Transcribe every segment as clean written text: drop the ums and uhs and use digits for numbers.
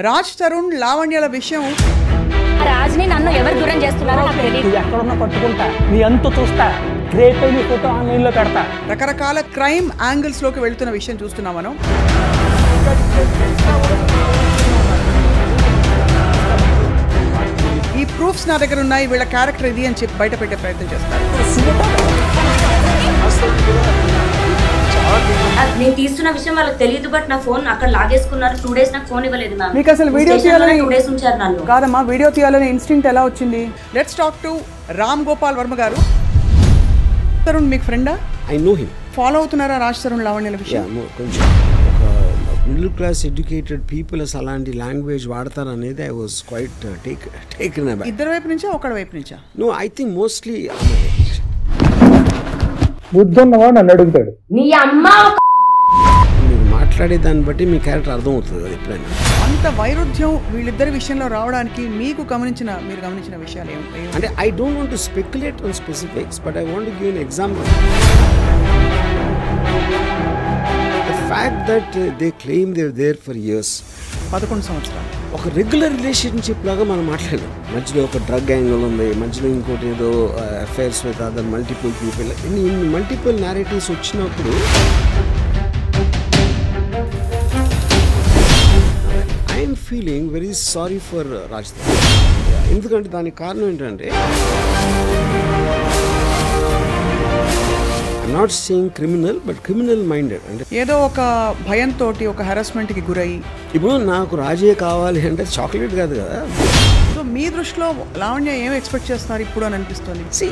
రాజ్ తరుణ్ లావణ్యల విషయం రాజ్ని నన్ను ఎవరు దూరం చేస్తున్నారో నాకు తెలియదు. ఎక్కడున్నా పట్టుకుంటా నీ అంత చూస్తా రేపే నీ ఫోటో ఆన్లైన్ లో పెడతా. రకరకాల క్రైమ్ యాంగిల్స్ లోకి వెళ్తున్న విషయం చూస్తున్నాం మనం. ఈ ప్రూఫ్స్ నా దగ్గర ఉన్నాయి, వీళ్ళ క్యారెక్టర్ ఇది అని చెప్పి బయట పెట్టే ప్రయత్నం చేస్తారు. నేను తీస్తున్న విషయం వాళ్ళకి తెలియదు, బట్ నా ఫోన్ అక్కడ లాగేసుకున్నారు. 2 days నాకు ఫోన్ ఇవ్వలేదు మ్యామ్. మీకు అసలు వీడియో తీయాలని 2 days ఉంచారు నన్ను. కాదమ్మా, వీడియో తీయాలని ఇన్స్టింక్ట్ ఎలా వచ్చింది? Let's talk to Ram Gopal Varma గారు. తరుణ్ మీకు ఫ్రెండా? I know him. ఫాలో అవుతున్నారా రాజ్ తరుణ్ లావణ్యల విషయం? కొంచెం మిడిల్ క్లాస్ ఎడ్యుకేటెడ్ పీపుల్ అసలు అలాంటి లాంగ్వేజ్ వాడతారు అనేది ఐ వాజ్ క్వైట్ టేకెన్ అబ్యాక్. ఇద్దరు వైపు నుంచా ఒకడి వైపు నుంచా? నో, ఐ థింక్ మోస్ట్లీ బుద్ధి ఉన్నవాడు నన్ను అడుగుతాడు. నీ అమ్మ మీరు మాట్లాడే దాన్ని బట్టి మీ క్యారెక్టర్ అర్థమవుతుంది కదా ఎప్పుడైనా. అంత వైరుధ్యం వీళ్ళిద్దరి విషయంలో రావడానికి మీరు గమనించిన విషయాలు ఏమి? అంటే I don't want to speculate on specifics, but I want to give an example. The fact that they claim they are there for years, 11 సంవత్సరాలు ఒక రెగ్యులర్ రిలేషన్షిప్ లాగా మనం మాట్లాడాం. మధ్యలో ఒక డ్రగ్ యాంగిల్ ఉంది, మధ్యలో ఇంకోటి ఏదో affairs with other multiple people, ఇన్ని మల్టిపుల్ నారేటివ్స్ వచ్చినప్పుడు I'm feeling very sorry for Raj. ఎందుకంటే దానికి కారణం ఏంటంటే I'm not saying criminal, but criminal minded. అంటే ఏదో ఒక భయంతో ఒక హెరాస్మెంట్కి గురయ్యి, ఇప్పుడు నాకు రాజే కావాలి అంటే చాక్లెట్ కాదు కదా. సో మీ దృష్టిలో లావణ్య ఏం ఎక్స్పెక్ట్ చేస్తున్నారు ఇప్పుడు అని అనిపిస్తుంది? See,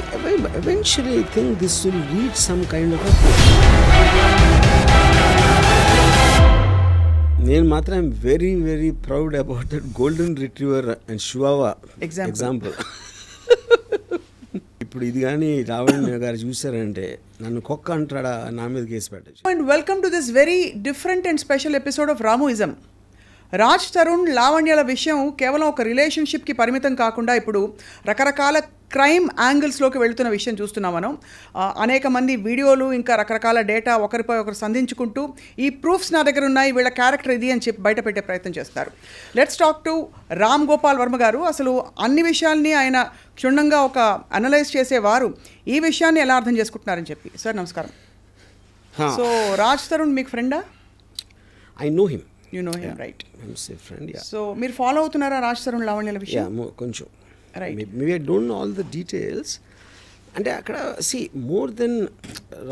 eventually I think this will reach some kind of a... నేను మాత్రం I'm very very proud about that golden retriever and chihuahua example. ఇప్పుడు ఇది కానీ లావణ్య గారు చూసారంటే నన్ను కుక్క అంటాడా, నా మీద కేసు పెట్టచ్చు. And welcome to this very different and special episode of Ramuism. Raj Tarun లావణ్యల విషయం కేవలం ఒక రిలేషన్షిప్కి పరిమితం కాకుండా ఇప్పుడు రకరకాల క్రైమ్ యాంగిల్స్లోకి వెళుతున్న విషయం చూస్తున్నాం మనం. అనేక మంది వీడియోలు, ఇంకా రకరకాల డేటా ఒకరిపై ఒకరు సంధించుకుంటూ ఈ ప్రూఫ్స్ నా దగ్గర ఉన్నాయి, వీళ్ళ క్యారెక్టర్ ఇది అని చెప్పి బయట పెట్టే ప్రయత్నం చేస్తారు. Let's talk to Ram Gopal Varma గారు. అసలు అన్ని విషయాల్ని ఆయన క్షుణ్ణంగా ఒక అనలైజ్ చేసేవారు. ఈ విషయాన్ని ఎలా అర్థం చేసుకుంటున్నారని చెప్పి. సార్ నమస్కారం. సో రాజ్ తరుణ్ మీకు ఫ్రెండా? I know him. You know him, right? I'm a friend, yeah. So, మీరు ఫాలో అవుతున్నారా రాజ్ తరుణ్ లావణ్యల విషయం? Yeah, కొంచెం. Right. Maybe I don't know all the details. అంటే అక్కడ more than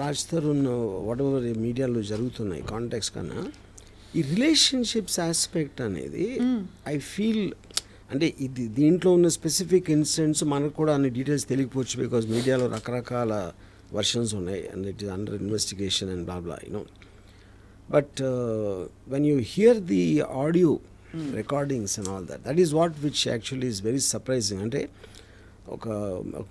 Raj Tarun what ever మీడియాలో జరుగుతున్నాయి కాంటాక్ట్స్ కన్నా ఈ రిలేషన్షిప్స్ ఆస్పెక్ట్ అనేది ఐ ఫీల్ అంటే ఇది దీంట్లో ఉన్న స్పెసిఫిక్ ఇన్సిడెంట్స్ మనకు కూడా అన్ని డీటెయిల్స్ తెలియకపోవచ్చు, బికాజ్ మీడియాలో రకరకాల వర్షన్స్ ఉన్నాయి and it is under investigation and blah blah you know. But when you hear the audio recordings and all that, that is what which actually is very surprising. అంటే ఒక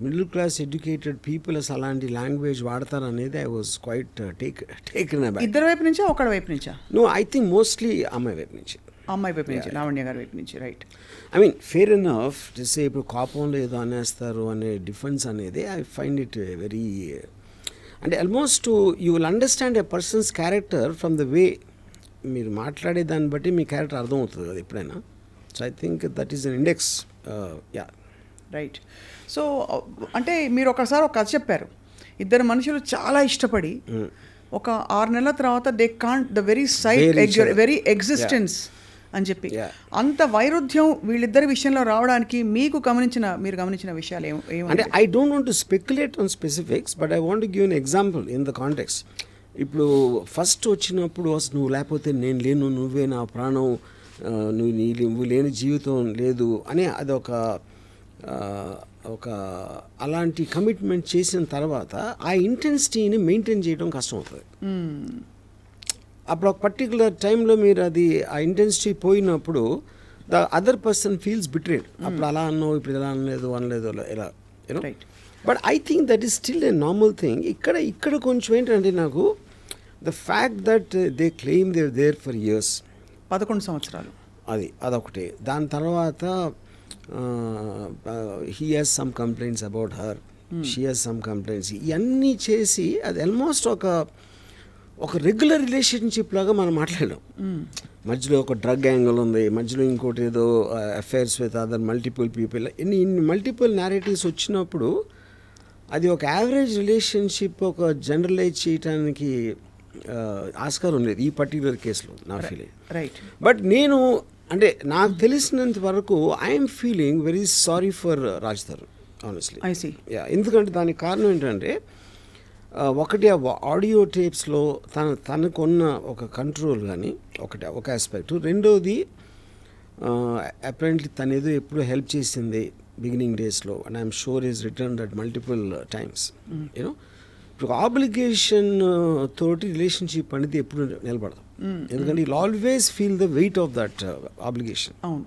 middle class educated people అసలు అలాంటి language వాడతారు అనేది I was quite taken అబ్యాక్. ఇద్దరు వైపు నుంచా ఒకడి వైపు నుంచా? నో, ఐ థింక్ మోస్ట్లీ అమ్మాయి వైపు నుంచి. అమ్మాయి వైపు నుంచి, లావణ్య గారి వైపు నుంచి, right? I mean fair enough చేసే ఇప్పుడు కోపంలో ఏదో అనేస్తారు అనే డిఫెన్స్ అనేది ఐ ఫైండ్ ఇట్ వెరీ, అంటే almost you will understand a persons character from the way మీరు మాట్లాడే దాన్ని బట్టి మీ క్యారెక్టర్ అర్థమవుతుంది కదా ఎప్పుడైనా. So I think that is an index. Yeah, right. So అంటే మీరు ఒకసారి ఒక కథ చెప్పారు, ఇద్దరు మనుషులు చాలా ఇష్టపడి ఒక 6 నెలల తర్వాత they can't the very sight very existence అని చెప్పి, అంత వైరుధ్యం వీళ్ళిద్దరి విషయంలో రావడానికి మీరు గమనించిన విషయాలు ఏమి? అంటే I don't want to speculate on specifics, but I want to give an example in the context. ఇప్పుడు ఫస్ట్ వచ్చినప్పుడు నువ్వు లేకపోతే నేను లేను, నువ్వే నా ప్రాణం, నువ్వు లేని జీవితం లేదు అని అదొక అలాంటి కమిట్మెంట్ చేసిన తర్వాత ఆ ఇంటెన్సిటీని మెయింటైన్ చేయడం కష్టం అవుతుంది. అప్పుడు ఒక పర్టికులర్ టైంలో మీరు అది ఆ ఇంటెన్సిటీ పోయినప్పుడు the other person feels betrayed. అప్పుడు అలా అన్నావు, ఇప్పుడు ఇలా అనలేదు ఇలా you know. But I think that is still a normal thing. ఇక్కడ కొంచెం ఏంటంటే నాకు the fact that they claim they are there for years, 11 సంవత్సరాలు, అదొకటి. దాని తర్వాత he has some complaints about her, she has some complaints, ఇవన్నీ చేసి అది ఆల్మోస్ట్ ఒక రెగ్యులర్ రిలేషన్షిప్ లాగా మనం మాట్లాడలేం. మధ్యలో ఒక డ్రగ్ యాంగిల్ ఉంది, మధ్యలో ఇంకోటి ఏదో affairs with other multiple people, ఇన్ని మల్టిపుల్ నేరేటివ్స్ వచ్చినప్పుడు అది ఒక యావరేజ్ రిలేషన్షిప్ ఒక జనరలైజ్ చేయడానికి ఆస్కారం లేదు ఈ పర్టికులర్ కేసులో నా ఫీలింగ్. రైట్. బట్ నేను అంటే నాకు తెలిసినంత వరకు I'm feeling very sorry for Raj Tarun honestly. I see. ఎందుకంటే దానికి కారణం ఏంటంటే ఒకటి ఆడియో టేప్స్లో తనకున్న ఒక కంట్రోల్ కానీ ఒక ఆస్పెక్ట్, రెండోది అపరెంట్లీ తనేదో ఎప్పుడు హెల్ప్ చేసింది బిగినింగ్ డేస్లో, and I'm sure is return that multiple times. You know ఇప్పుడు ఆబ్లిగేషన్ తోటి రిలేషన్షిప్ అనేది ఎప్పుడు నిలబడదు, ఎందుకంటే you always feel the weight of that obligation. అవును.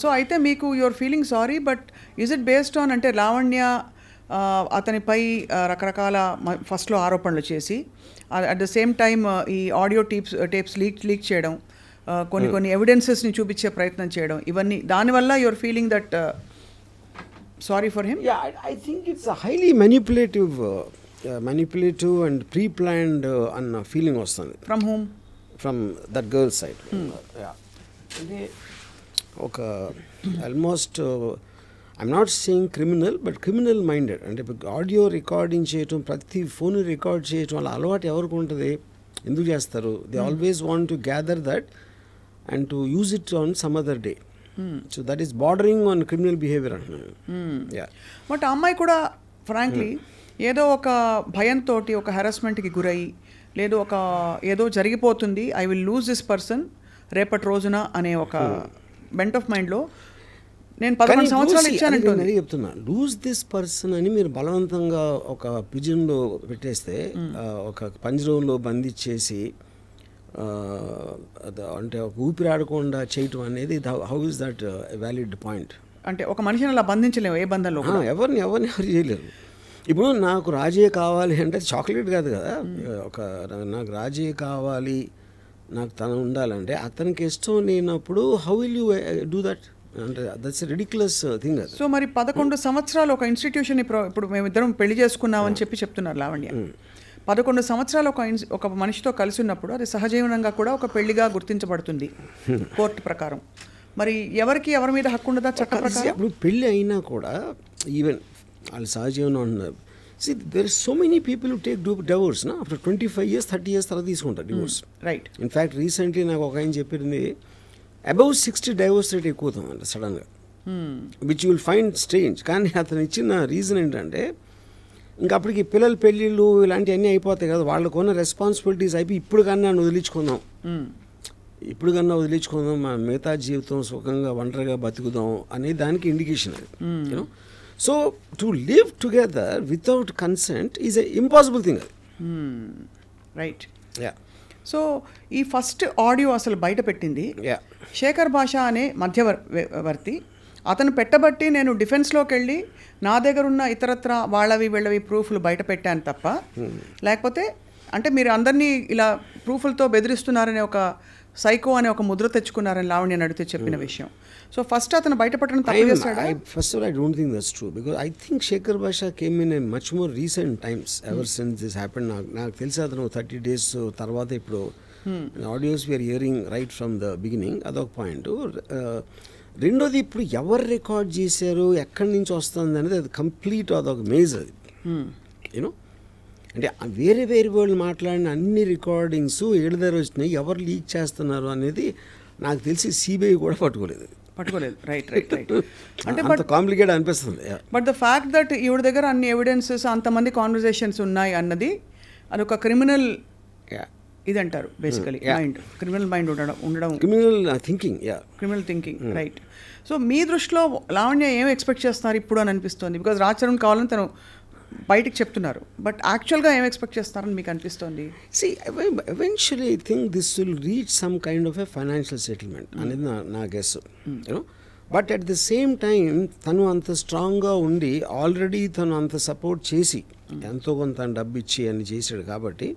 సో అయితే మీకు your feeling sorry, but is it based on అంటే లావణ్య అతనిపై రకరకాల ఫస్ట్లో ఆరోపణలు చేసి అట్ ద సేమ్ టైమ్ ఈ ఆడియో టేప్స్ లీక్ చేయడం, కొన్ని ఎవిడెన్సెస్ని చూపించే ప్రయత్నం చేయడం, ఇవన్నీ దానివల్ల your feeling that sorry for him? I think it's highly manipulative and pre planned అన్న ఫీలింగ్ వస్తుంది. From whom? From that girl side. అంటే ఒక almost I'm not saying criminal, but criminal minded. అంటే ఆడియో రికార్డింగ్ చేయటం, ప్రతి phone record చేయటం అలా అలవాటు ఎవరికి ఉంటుంది, ఎందుకు చేస్తారు? They always want to gather that and to use it on some other day. So that is bordering on criminal behaviour అంటున్నాను. బట్ ఆ అమ్మాయి కూడా ఫ్రాంక్లీ ఏదో ఒక భయంతో ఒక హెరాస్మెంట్కి గురయ్యి, లేదు ఏదో జరిగిపోతుంది, I will lose this person రేపటి రోజున అనే ఒక బెంట్ ఆఫ్ మైండ్లో నేను 11 సంవత్సరాలు ఇచ్చానంటే చెప్తున్నా. లూజ్ దిస్ పర్సన్ అని మీరు బలవంతంగా ఒక పిజన్లో పెట్టేస్తే, ఒక పంజరంలో బంధించేసి అంటే ఒక ఊపిరాడకుండా చేయటం అనేది how is that valid point? అంటే ఒక మనిషిని అలా బంధించలేము ఏ బంధంలో, ఎవరు చేయలేరు. ఇప్పుడు నాకు రాజే కావాలి అంటే చాక్లెట్ కాదు కదా, నాకు రాజే కావాలి, నాకు తను ఉండాలంటే అతనికి ఇష్టం లేనప్పుడు how will you do that? అంటే దట్స్ రిడిక్యులస్ థింగ్ అది. సో మరి 11 సంవత్సరాలు ఒక ఇన్స్టిట్యూషన్, ఇప్పుడు మేమిద్దరం పెళ్లి చేసుకున్నామని చెప్తున్నారు లావణ్య. 11 సంవత్సరాలు ఒక మనిషితో కలిసి ఉన్నప్పుడు అది సహజీవనంగా కూడా ఒక పెళ్లిగా గుర్తించబడుతుంది కోర్టు ప్రకారం. మరి ఎవరి మీద హక్కు ఉండదా చట్ట ప్రకారం? ఇప్పుడు పెళ్ళి అయినా కూడా ఈవెన్ వాళ్ళు సహజీవనం అంటున్నారు. See, there are so many people who take divorce na after 25 years 30 years తర్వాత తీసుకుంటారు డివోర్స్. రైట్. ఇన్ఫ్యాక్ట్ రీసెంట్లీ నాకు ఒక ఆయన చెప్పింది అబౌవ్ 60 డైవోర్స్ రేట్ ఎక్కువ అవుతుందంట సడన్గా, which you will find strange. కానీ అతను ఇచ్చిన రీజన్ ఏంటంటే ఇంకా అప్పటికి పిల్లల పెళ్ళిళ్ళు ఇలాంటివన్నీ అయిపోతాయి కదా, వాళ్ళకు ఉన్న రెస్పాన్సిబిలిటీస్ అయిపోయి ఇప్పుడు కన్నా వదిలించుకుందాం, మా మిగతా జీవితం సుఖంగా ఒంటరిగా బతుకుదాం అనే దానికి ఇండికేషన్ అది. You know, so to live together without consent is a impossible thing అది. రైట్. సో ఈ ఫస్ట్ ఆడియో అసలు బయట పెట్టింది శేఖర్ భాష అనే మధ్యవర్తి. అతను పెట్టబట్టి నేను డిఫెన్స్లోకి వెళ్ళి నా దగ్గర ఉన్న ఇతరత్ర వీళ్ళవి ప్రూఫ్లు బయట పెట్టాను తప్ప, లేకపోతే అంటే మీరు అందరినీ ఇలా ప్రూఫ్లతో బెదిరిస్తున్నారనే ఒక సైకో అనే ఒక ముద్ర తెచ్చుకున్నారని లావణ్య అడిగితే చెప్పిన విషయం. సో ఫస్ట్ అతను బయటపడడం తప్పు చేశాడా? First of all, I don't think that's true, because I think Shekhar Basha came in a much more recent times ever since this happened. నాకు తెలిసి అతను 30 days తర్వాత ఇప్పుడు audios we're hearing right from the beginning, అదొక point. రెండోది ఇప్పుడు ఎవరు record చేశారు, ఎక్కడి నుంచి వస్తుంది అనేది అది కంప్లీట్ అదొక మేజ్ అది. యూనో, అంటే వేరే వాళ్ళు మాట్లాడిన అన్ని రికార్డింగ్స్ ఏడు దగ్గర వచ్చినాయి, ఎవరు లీక్ చేస్తున్నారు అనేది నాకు తెలిసి సిబిఐ కూడా పట్టుకోలేదు. రైట్. అంటే కాంప్లికేట్ అనిపిస్తుంది. బట్ ద ఫ్యాక్ట్ దట్ ఈవిడ దగ్గర అన్ని ఎవిడెన్సెస్, అంతమంది కాన్వర్జేషన్స్ ఉన్నాయి అన్నది అదొక క్రిమినల్ ఇది అంటారు బేసికలీ, మైండ్, క్రిమినల్ మైండ్ ఉండడం, క్రిమినల్ థింకింగ్. రైట్. సో మీ దృష్టిలో లావణ్య ఏం ఎక్స్పెక్ట్ చేస్తున్నారు ఇప్పుడు అని అనిపిస్తుంది? బికాజ్ రాజ్ తరుణ్ కావాలని తను బయటికి చెప్తున్నారు, బట్ యాక్చువల్గా ఏం ఎక్స్పెక్ట్ చేస్తారని మీకు అనిపిస్తుంది? Eventually I think this will reach some kind of a financial settlement అనేది నా guess. You know, but at the same time తను అంత స్ట్రాంగ్గా ఉండి ఆల్రెడీ తను అంత సపోర్ట్ చేసి ఎంతో కొంత డబ్బు ఇచ్చి అన్ని చేశాడు కాబట్టి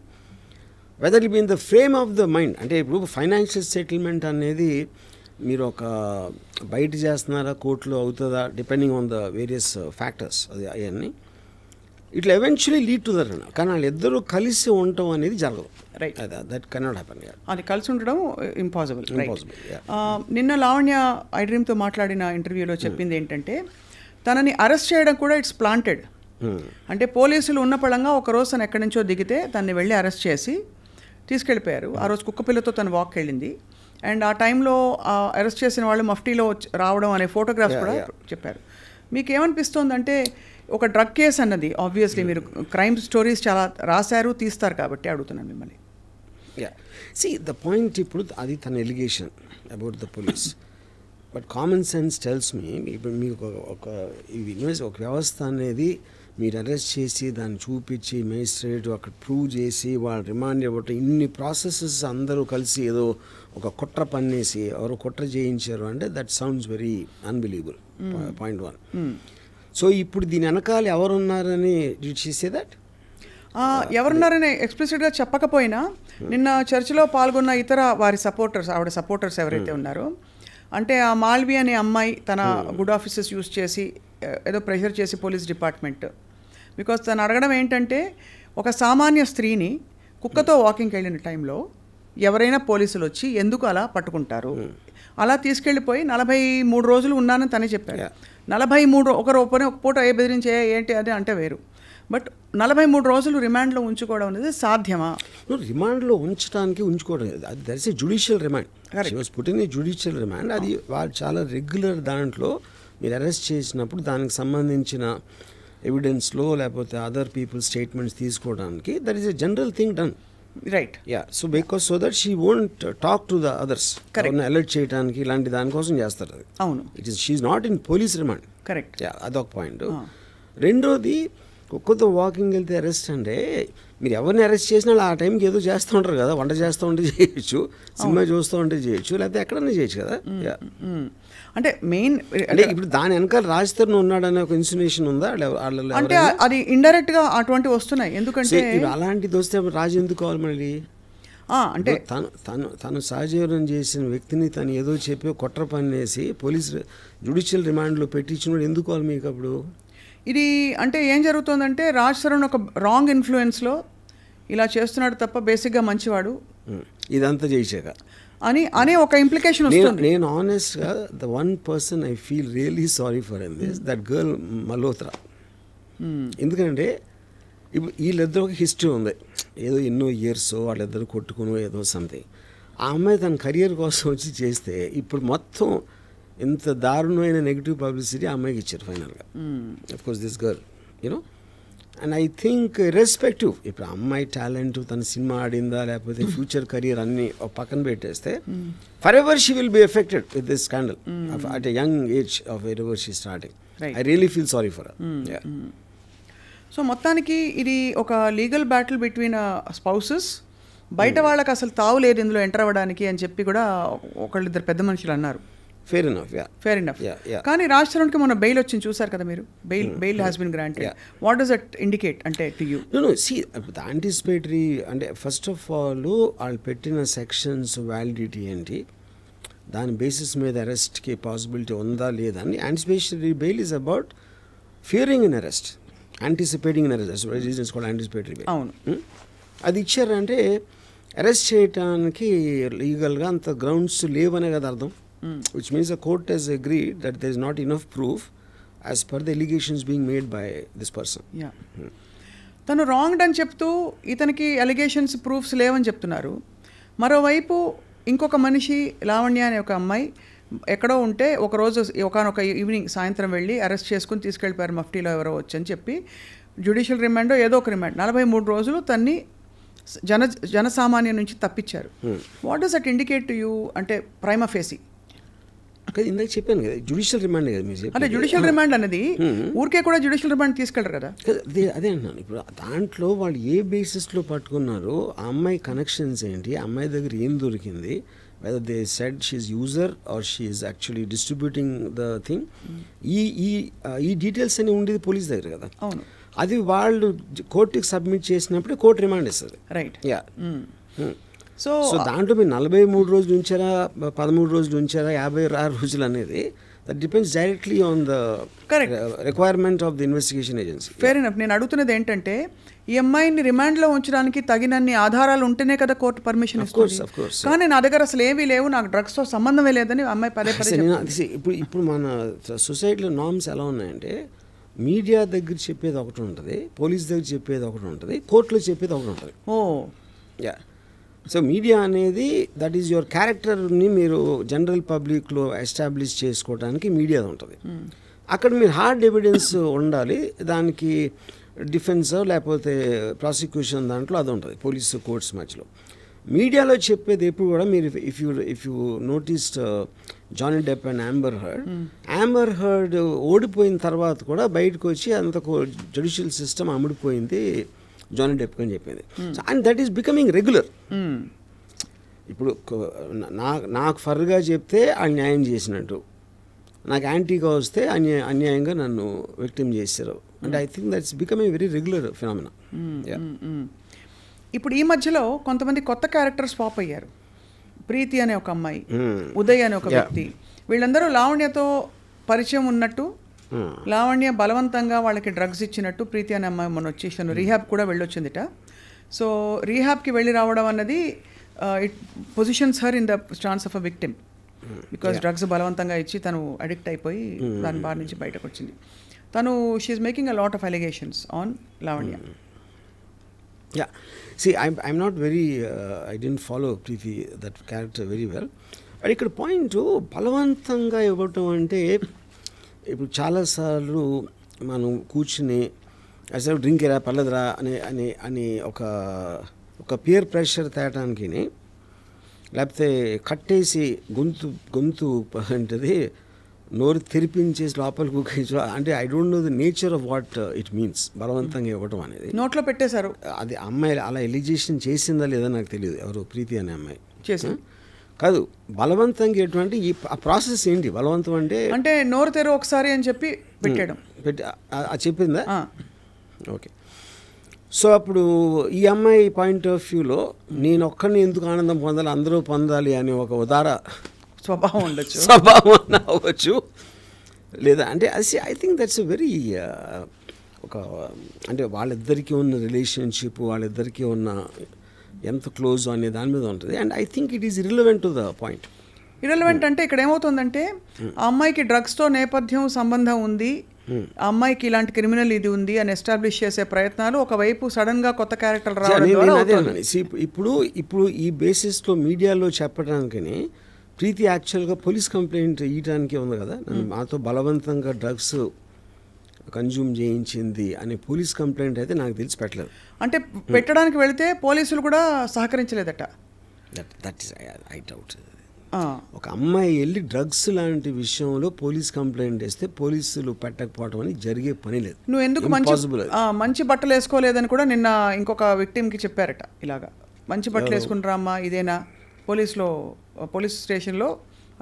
whether it be in the frame of the mind, అంటే ఇప్పుడు ఫైనాన్షియల్ సెటిల్మెంట్ అనేది మీరు ఒక బయట చేస్తున్నారా, కోర్టులో అవుతుందా, depending on the various factors, అది అవన్నీ. It will eventually lead to that. కానీ వాళ్ళిద్దరూ కలిసి ఉండటం అనేది జరగదు. Right, that cannot happen. అది కలిసి ఉండడం ఇంపాసిబుల్. నిన్న లావణ్య ఐ డ్రీమ్తో మాట్లాడిన ఇంటర్వ్యూలో చెప్పింది ఏంటంటే తనని అరెస్ట్ చేయడం కూడా ఇట్స్ ప్లాంటెడ్. అంటే పోలీసులు ఉన్న పళంగా ఒకరోజు తను ఎక్కడి నుంచో దిగితే తనని వెళ్ళి అరెస్ట్ చేసి తీసుకెళ్ళిపోయారు. ఆ రోజు కుక్కపిల్లతో తను వాక్ వెళ్ళింది. అండ్ ఆ టైంలో అరెస్ట్ చేసిన వాళ్ళు మఫ్టీలో రావడం అనే ఫోటోగ్రాఫ్స్ కూడా చెప్పారు. మీకు ఏమనిపిస్తోందంటే ఒక డ్రగ్ కేసు అన్నది ఆబ్వియస్లీ మీరు క్రైమ్ స్టోరీస్ చాలా రాశారు, తీస్తారు కాబట్టి అడుగుతున్నాను మిమ్మల్ని. See, the point ఇప్పుడు అది తన allegation about the police. But common sense tells me, ఇప్పుడు మీకు ఒక వ్యవస్థ అనేది మీరు అరెస్ట్ చేసి దాన్ని చూపించి మేజిస్ట్రేట్ అక్కడ ప్రూవ్ చేసి వాళ్ళు రిమాండ్ ఇవ్వటం, ఇన్ని ప్రాసెసెస్ అందరూ కలిసి ఏదో ఒక కుట్ర పన్నేసి ఎవరు కుట్ర చేయించారు అంటే that sounds very unbelievable. Point 1. So ఇప్పుడు దీని వెనకాల ఎవరున్నారని చేసే దట్ ఎవరున్నారని ఎక్స్ప్లిసిట్గా చెప్పకపోయినా నిన్న చర్చలో పాల్గొన్న ఇతర వారి సపోర్టర్స్, ఆవిడ సపోర్టర్స్ ఎవరైతే ఉన్నారో, అంటే ఆ మాల్వి అనే అమ్మాయి తన గుడ్ ఆఫీసెస్ యూజ్ చేసి ఏదో ప్రెషర్ చేసి పోలీస్ డిపార్ట్మెంట్, బికాస్ తను అడగడం ఏంటంటే ఒక సామాన్య స్త్రీని కుక్కతో వాకింగ్కి వెళ్ళిన టైంలో ఎవరైనా పోలీసులు వచ్చి ఎందుకు అలా పట్టుకుంటారు, అలా తీసుకెళ్ళిపోయి 43 రోజులు ఉన్నానని తనే చెప్పారు. 43 ఒక పూట ఏ బెదిరించే ఏంటి అది అంటే వేరు, బట్ 43 రోజులు రిమాండ్లో ఉంచుకోవడం అనేది సాధ్యమా? రిమాండ్లో ఉంచుకోవడం అది that is a judicial remand. పుట్టిన జ్యుడిషియల్ రిమాండ్ అది వాళ్ళు చాలా రెగ్యులర్. దాంట్లో మీరు అరెస్ట్ చేసినప్పుడు దానికి సంబంధించిన ఎవిడెన్స్లో లేకపోతే అదర్ పీపుల్ స్టేట్మెంట్స్ తీసుకోవడానికి that is a general thing done. Right, yeah. So because so that she won't talk to the others, alert చేయడానికి ఇలాంటి దానికోసం చేస్తారు అది. అవును, it is she's not in police remand. Correct. Yeah, అదొక point. రెండోది, కుక్కతో వాకింగ్ వెళ్తే అరెస్ట్ అంటే మీరు ఎవరిని అరెస్ట్ చేసినా ఆ టైంకి ఏదో చేస్తూ ఉంటారు కదా, వంట చేస్తూ ఉంటే చేయొచ్చు, సినిమా చూస్తూ ఉంటే చేయొచ్చు, లేకపోతే ఎక్కడన్నా చేయొచ్చు కదా. అంటే మెయిన్ అంటే ఇప్పుడు దాని వెనకాల రాజ్ తరుణ్ ఉన్నాడనే ఒక ఇన్సినేషన్ ఉందా? అంటే అది ఇండైరెక్ట్గా అటువంటి వస్తున్నాయి. ఎందుకంటే అలాంటిది వస్తే రాజు ఎందుకు కావాలి మళ్ళీ? అంటే తను సహజీవనం చేసిన వ్యక్తిని తను ఏదో చెప్పి కుట్ర పన్నేసి పోలీస్ జ్యుడిషియల్ రిమాండ్లో పెట్టించినప్పుడు ఎందుకు కావాలి మీకు అప్పుడు? ఇది అంటే ఏం జరుగుతుందంటే రాజ్ తరుణ్ ఒక రాంగ్ ఇన్ఫ్లుయెన్స్లో ఇలా చేస్తున్నాడు తప్ప బేసిక్గా మంచివాడు ఇదంతా చేసాక అనే ఒక ఇంప్లికేషన్ వస్తుంది. నేను ఆనెస్ట్గా the one person I feel really sorry for in this that girl Malhotra. ఎందుకంటే ఇప్పుడు వీళ్ళిద్దరు ఒక హిస్టరీ ఉంది, ఏదో ఎన్నో ఇయర్స్ వాళ్ళిద్దరు కొట్టుకుని ఏదో సంథింగ్. ఆ అమ్మాయి తన కెరియర్ కోసం వచ్చి చేస్తే ఇప్పుడు మొత్తం ఎంత దారుణమైన నెగిటివ్ పబ్లిసిటీ ఆ అమ్మాయికి ఇచ్చారు ఫైనల్గా. Of course this girl you know, and I think respective ఇప్పుడు అమ్మాయి టాలెంట్, తన సినిమా ఆడిందా లేకపోతే ఫ్యూచర్ కెరియర్ అన్ని పక్కన పెట్టేస్తే for ever she will be affected with this scandal at a young age of where ever she starting. I really feel sorry for her. So మొత్తానికి ఇది ఒక లీగల్ బ్యాటిల్ బిట్వీన్ స్పౌసెస్. బయట వాళ్ళకి అసలు తావు లేదు ఇందులో ఎంటర్ అవ్వడానికి అని చెప్పి కూడా ఒకళ్ళిద్దరు పెద్ద మనుషులు అన్నారు. Fair enough, yeah, fair enough. కానీ రాజ్ తరుణ్కి మొన్న బెయిల్ వచ్చింది చూసారు కదా మీరు, bail has been granted. What does that indicate అంటే to you? No see anticipatory అంటే ఫస్ట్ ఆఫ్ ఆల్ వాళ్ళు పెట్టిన సెక్షన్స్ వ్యాలిడిటీ ఏంటి, దాని బేసిస్ మీద అరెస్ట్కి పాసిబిలిటీ ఉందా లేదా అని. Anticipatory bail is about Fearing in arrest, anticipating in arrest, it's called anticipatory bail. అవును, అది ఇచ్చారంటే అరెస్ట్ చేయడానికి లీగల్గా అంత గ్రౌండ్స్ లేవనే కదా అర్థం. Which means the court has agreed that there is not enough proof as per the allegations being made by this person. Yeah. తను రాంగ్డ్ అని చెప్తూ ఇతనికి అలిగేషన్స్ ప్రూఫ్స్ లేవని చెప్తున్నారు. మరోవైపు ఇంకొక మనిషి లావణ్య అనే ఒక అమ్మాయి ఎక్కడో ఉంటే ఒకరోజు ఒకనొక ఈవినింగ్ సాయంత్రం వెళ్ళి అరెస్ట్ చేసుకుని తీసుకెళ్ళిపోయారు మఫ్టీలో ఎవరో వచ్చని చెప్పి జ్యుడిషియల్ రిమాండో ఏదో ఒక రిమాండ్ 43 రోజులు తన్ని జనసామాన్యం నుంచి తప్పించారు. What does that indicate to you అంటే ప్రైమా ఫేసి? ఇందాక చెప్పాను కదా జ్యుడిషియల్ రిమాండ్ కదా మీరు. అంటే జ్యుడిషియల్ రిమాండ్ అనేది ఊరికే కూడా జ్యుడిషియల్ రిమాండ్ తీసుకెళ్ళరు కదా. అదే అంటున్నాను. ఇప్పుడు దాంట్లో వాళ్ళు ఏ బేసిస్లో పట్టుకున్నారో, ఆ అమ్మాయి కనెక్షన్స్ ఏంటి, ఆ అమ్మాయి దగ్గర ఏం దొరికింది, whether they said she is user or she is actually distributing the thing, ఈ డీటెయిల్స్ అని ఉండేది పోలీస్ దగ్గర కదా. అవును, అది వాళ్ళు కోర్టుకి సబ్మిట్ చేసినప్పుడే కోర్టు రిమాండ్ ఇస్తుంది. రైట్. యా. సో దాంట్లో మీరు 43 రోజులు ఉంచారా, 13 రోజులు ఉంచారా, 56 రోజులు అనేది that depends directly on the Correct. Requirement of the investigation agency. Fair enough. నేను అడుగుతున్నది ఏంటంటే ఈ అమ్మాయిని రిమాండ్లో ఉంచడానికి తగినన్ని ఆధారాలు ఉంటేనే కదా కోర్టు పర్మిషన్ ఇస్తుంది. of course. కానీ నా దగ్గర అసలు ఏమీ లేవు, నాకు డ్రగ్స్తో సంబంధమే లేదని అమ్మాయి పదే పదే ఇప్పుడు మన సొసైటీలో నార్మ్స్ ఎలా ఉన్నాయంటే మీడియా దగ్గర చెప్పేది ఒకటి ఉంటుంది, పోలీస్ దగ్గర చెప్పేది ఒకటి ఉంటుంది, కోర్టులో చెప్పేది ఒకటి ఉంటుంది. యా. సో మీడియా అనేది దట్ ఈజ్ యువర్ క్యారెక్టర్ని మీరు జనరల్ పబ్లిక్లో ఎస్టాబ్లిష్ చేసుకోవడానికి మీడియా ఉంటుంది. అక్కడ మీరు హార్డ్ ఎవిడెన్స్ ఉండాలి, దానికి డిఫెన్స్ లేకపోతే ప్రాసిక్యూషన్ దాంట్లో అది ఉంటుంది పోలీసు కోర్ట్స్ మధ్యలో. మీడియాలో చెప్పేది ఎప్పుడు కూడా మీరు if you noticed Johnny Depp and Amber Heard ఓడిపోయిన తర్వాత కూడా బయటకు వచ్చి అంత జ్యుడిషియల్ సిస్టమ్ అమ్ముడిపోయింది జానీ డెప్ అని చెప్పింది. And that is becoming regular. ఇప్పుడు నాకు ఫర్గా చెప్తే అన్యాయం చేసినట్టు, నాకు యాంటీగా వస్తే అన్యాయంగా నన్ను విక్టిమ్ చేశారు. And I think that's becoming very regular phenomena. ఇప్పుడు ఈ మధ్యలో కొంతమంది కొత్త క్యారెక్టర్స్ పాప్ అయ్యారు. ప్రీతి అనే ఒక అమ్మాయి, ఉదయ్ అనే ఒక వ్యక్తి, వీళ్ళందరూ లావణ్యతో పరిచయం ఉన్నట్టు, లావణ్య బలవంతంగా వాళ్ళకి డ్రగ్స్ ఇచ్చినట్టు ప్రీతి అనే అమ్మాయి మొన్న వచ్చేసాను రీహాబ్ కూడా వెళ్ళొచ్చిందిట. సో రీహాబ్కి వెళ్ళి రావడం అన్నది it positions her in the stance of a victim, because drugs బలవంతంగా ఇచ్చి తను అడిక్ట్ అయిపోయి దాని బారి నుంచి బయటకు వచ్చింది. తను she is making a lot of allegations on Lavanya. Yeah. See, I'm not very, I didn't follow Preeti, that character very well. But ఇక్కడ పాయింట్ బలవంతంగా ఇవ్వటం అంటే ఇప్పుడు చాలాసార్లు మనం కూర్చుని అసలు డ్రింక్ ఎరా పర్లేదురా అని ఒక పియర్ ప్రెషర్ తేయటానికి, లేకపోతే కట్టేసి గొంతు అంటే నోరు తెరిపించేసి లోపలికి కూర్చో అంటే I don't know the nature of what it means బలవంతంగా ఇవ్వటం అనేది. నోట్లో పెట్టేశారు. అది అమ్మాయి అలా ఎలిగేషన్ చేసిందా లేదా నాకు తెలియదు. ఎవరు ప్రీతి అనే అమ్మాయి చేసి కాదు, బలవంతంగా ఎటువంటి ఆ ప్రాసెస్ ఏంటి? బలవంతం అంటే నోరు తెరు ఒకసారి అని చెప్పి పెట్టాడు. అది చెప్పిందా? ఓకే. సో అప్పుడు ఈ అమ్మాయి పాయింట్ ఆఫ్ వ్యూలో నేను ఒక్కడిని ఎందుకు ఆనందం పొందాలి, అందరూ పొందాలి అని ఒక ఉదార స్వభావం ఉండొచ్చు, స్వభావం అవ్వచ్చు. లేదా అంటే ఐ థింక్ దట్స్ వెరీ ఒక అంటే వాళ్ళిద్దరికీ ఉన్న రిలేషన్షిప్, వాళ్ళిద్దరికీ ఉన్న ఎంత క్లోజ్ అనే దాని మీద ఉంటుంది. And I think it is irrelevant to the point. Irrelevant అంటే ఇక్కడ ఏమవుతుందంటే ఆ అమ్మాయికి డ్రగ్స్తో నేపథ్యం సంబంధం ఉంది, ఆ అమ్మాయికి ఇలాంటి క్రిమినల్ ఇది ఉంది అని ఎస్టాబ్లిష్ చేసే ప్రయత్నాలు ఒకవైపు సడన్గా కొత్త క్యారెక్టర్ రావడం. ఇప్పుడు ఈ బేసిస్లో మీడియాలో చెప్పడానికి ప్రీతి యాక్చువల్గా పోలీస్ కంప్లైంట్ ఇవ్వడానికి ఉంది కదా, మాతో బలవంతంగా డ్రగ్స్ కన్జ్యూమ్ చేయించింది అనే పోలీస్ కంప్లైంట్ అయితే నాకు తెలిసి పెట్టలేదు. అంటే పెట్టడానికి వెళితే పోలీసులు కూడా సహకరించలేదట. That is I doubt. ఒక అమ్మాయి వెళ్ళి డ్రగ్స్ లాంటి విషయంలో పోలీస్ కంప్లైంట్ వేస్తే పోలీసులు పెట్టకపోవడం అని జరిగే పని లేదు. నువ్వు ఎందుకు మంచి బట్టలు వేసుకోలేదని కూడా నిన్న ఇంకొక విక్టిమ్కి చెప్పారట. ఇలాగా మంచి బట్టలు వేసుకుంటారా అమ్మా ఇదేనా, పోలీస్ స్టేషన్లో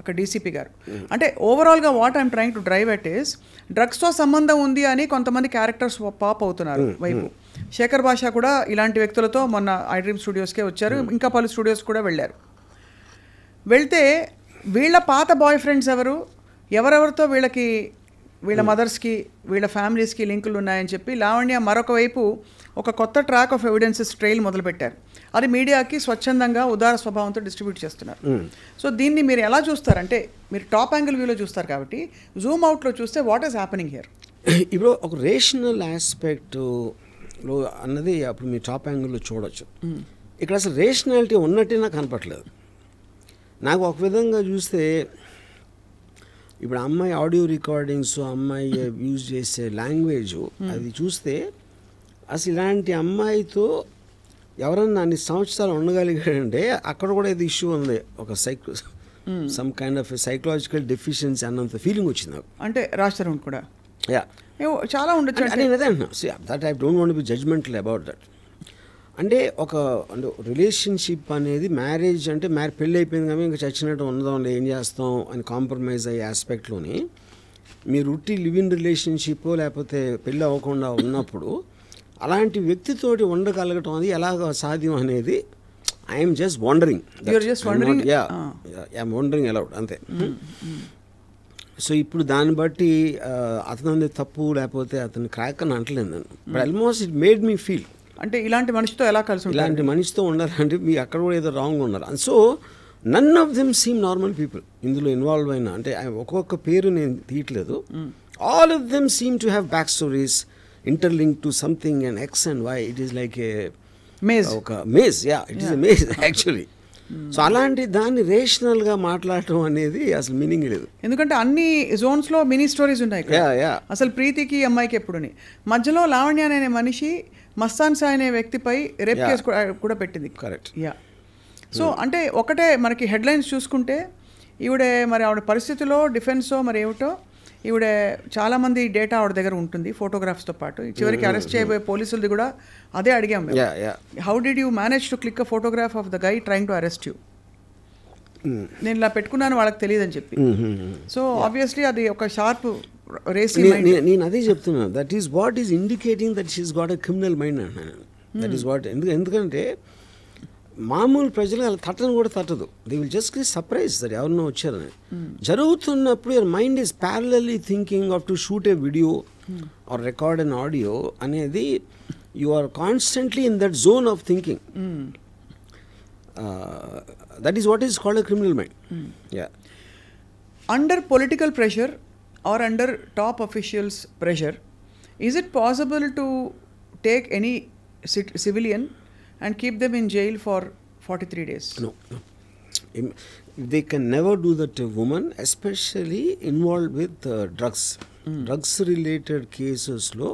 అక్కడ డీసీపీ గారు. అంటే ఓవరాల్గా what I'm trying to drive at is డ్రగ్స్తో సంబంధం ఉంది అని కొంతమంది క్యారెక్టర్స్ పాప్ అవుతున్నారు వైపు. శేఖర్ భాష కూడా ఇలాంటి వ్యక్తులతో మొన్న ఐ డ్రీమ్ స్టూడియోస్కే వచ్చారు, ఇంకా పలు స్టూడియోస్ కూడా వెళ్ళారు. వెళ్తే వీళ్ళ పాత బాయ్ ఫ్రెండ్స్ ఎవరెవరితో వీళ్ళ మదర్స్కి వీళ్ళ ఫ్యామిలీస్కి లింకులు ఉన్నాయని చెప్పి లావణ్య మరొక వైపు ఒక కొత్త ట్రాక్ ఆఫ్ ఎవిడెన్సెస్ ట్రైల్ మొదలుపెట్టారు. అది మీడియాకి స్వచ్ఛందంగా ఉదార స్వభావంతో డిస్ట్రిబ్యూట్ చేస్తున్నారు. సో దీన్ని మీరు ఎలా చూస్తారంటే మీరు టాప్ యాంగిల్ వ్యూలో చూస్తారు కాబట్టి జూమ్ అవుట్లో చూస్తే వాట్ ఈస్ హ్యాపెనింగ్ హియర్? ఇప్పుడు ఒక రేషనల్ ఆస్పెక్ట్లో అన్నది అప్పుడు మీరు టాప్ యాంగిల్లో చూడొచ్చు. ఇక్కడ అసలు రేషనాలిటీ ఉన్నట్టే నాకు కనపట్లేదు. నాకు ఒక విధంగా చూస్తే ఇప్పుడు అమ్మాయి ఆడియో రికార్డింగ్స్, అమ్మాయి యూజ్ చేసే లాంగ్వేజ్ అది చూస్తే అసలు ఇలాంటి అమ్మాయితో ఎవరన్నా అన్ని సంవత్సరాలు ఉండగలిగాడంటే అక్కడ కూడా ఇది ఇష్యూ ఉంది. ఒక some kind of psychological deficiency అన్నంత ఫీలింగ్ వచ్చింది నాకు. అంటే రాజ్ తరుణ్ కూడా చాలా ఉండొచ్చు. నేను అదే అంటున్నా, that I don't want be judgemental about that. అంటే అంటే రిలేషన్షిప్ అనేది మ్యారేజ్ అంటే పెళ్ళి అయిపోయింది కానీ ఇంకా చచ్చినట్టు ఉందాం ఏం చేస్తాం అని కాంప్రమైజ్ అయ్యే ఆస్పెక్ట్లోని మీరు ఉట్టి లివ్ ఇన్ రిలేషన్షిప్ లేకపోతే పెళ్ళి అవ్వకుండా ఉన్నప్పుడు అలాంటి వ్యక్తితోటి ఉండగలగటం అది ఎలాగ సాధ్యం అనేది I'm just wondering. I'm wondering allowed అంతే. సో ఇప్పుడు దాన్ని బట్టి అతను తప్పు లేకపోతే అతను క్రాక్ అని అంటలేదు నేను, but almost it made me feel అంటే ఇలాంటి మనిషితో ఎలా కలిసి ఇలాంటి మనిషితో ఉండాలంటే మీ అక్కడ కూడా ఏదో రాంగ్ ఉన్నారు. And so none of them seem normal people ఇందులో ఇన్వాల్వ్ అయినా, అంటే ఒక్కొక్క పేరు నేను తీయట్లేదు, all of them seem to have back stories interlink to something and X and Y. It is like a maze, ఒక maze, yeah it is a maze actually. So అలాంటి దాన్ని రేషనల్గా మాట్లాడటం అనేది అసలు మీనింగ్ లేదు, ఎందుకంటే అన్ని జోన్స్లో మినీ స్టోరీస్ ఉన్నాయి ఇక్కడ. అసలు ప్రీతికి అమ్మాయికి ఎప్పుడుని మధ్యలో లావణ్య అనే మనిషి మస్తాన్ సాయి అనే వ్యక్తిపై రేప్ కేసు కూడా పెట్టింది. కరెక్ట్. యా. సో అంటే ఒకటే మనకి హెడ్లైన్స్ చూసుకుంటే ఈవిడే మరి ఆవిడ పరిస్థితిలో డిఫెన్సో మరి ఏమిటో ఈవిడ చాలామంది డేటా ఆవిడ దగ్గర ఉంటుంది ఫోటోగ్రాఫ్స్తో పాటు. చివరికి అరెస్ట్ చేయబోయే పోలీసులది కూడా అదే అడిగాం, how did you manage to click a photograph of the guy trying to arrest you. నేను ఇలా పెట్టుకున్నాను వాళ్ళకి తెలియదని చెప్పి. సో ఆబ్వియస్లీ అది ఒక షార్ప్ రేసి. నేను అదే చెప్తున్నాను, that is what is indicating that she's got a criminal mind అంటున్నాను. That is what. ఎందుకంటే మామూలు ప్రజలు అలా తట్టను కూడా తట్టదు, they will just get surprise that ఎవరినో వచ్చారని. జరుగుతున్నప్పుడు your mind is parallelly thinking of to shoot a video or record an audio అనేది, you are constantly in that zone of thinking. That is what is called a criminal mind. Yeah. Under political pressure or under top officials' pressure, is it possible to take any civilian and keep them in jail for 43 days? No. They can never do that to women, especially involved with drugs. Drugs related cases lo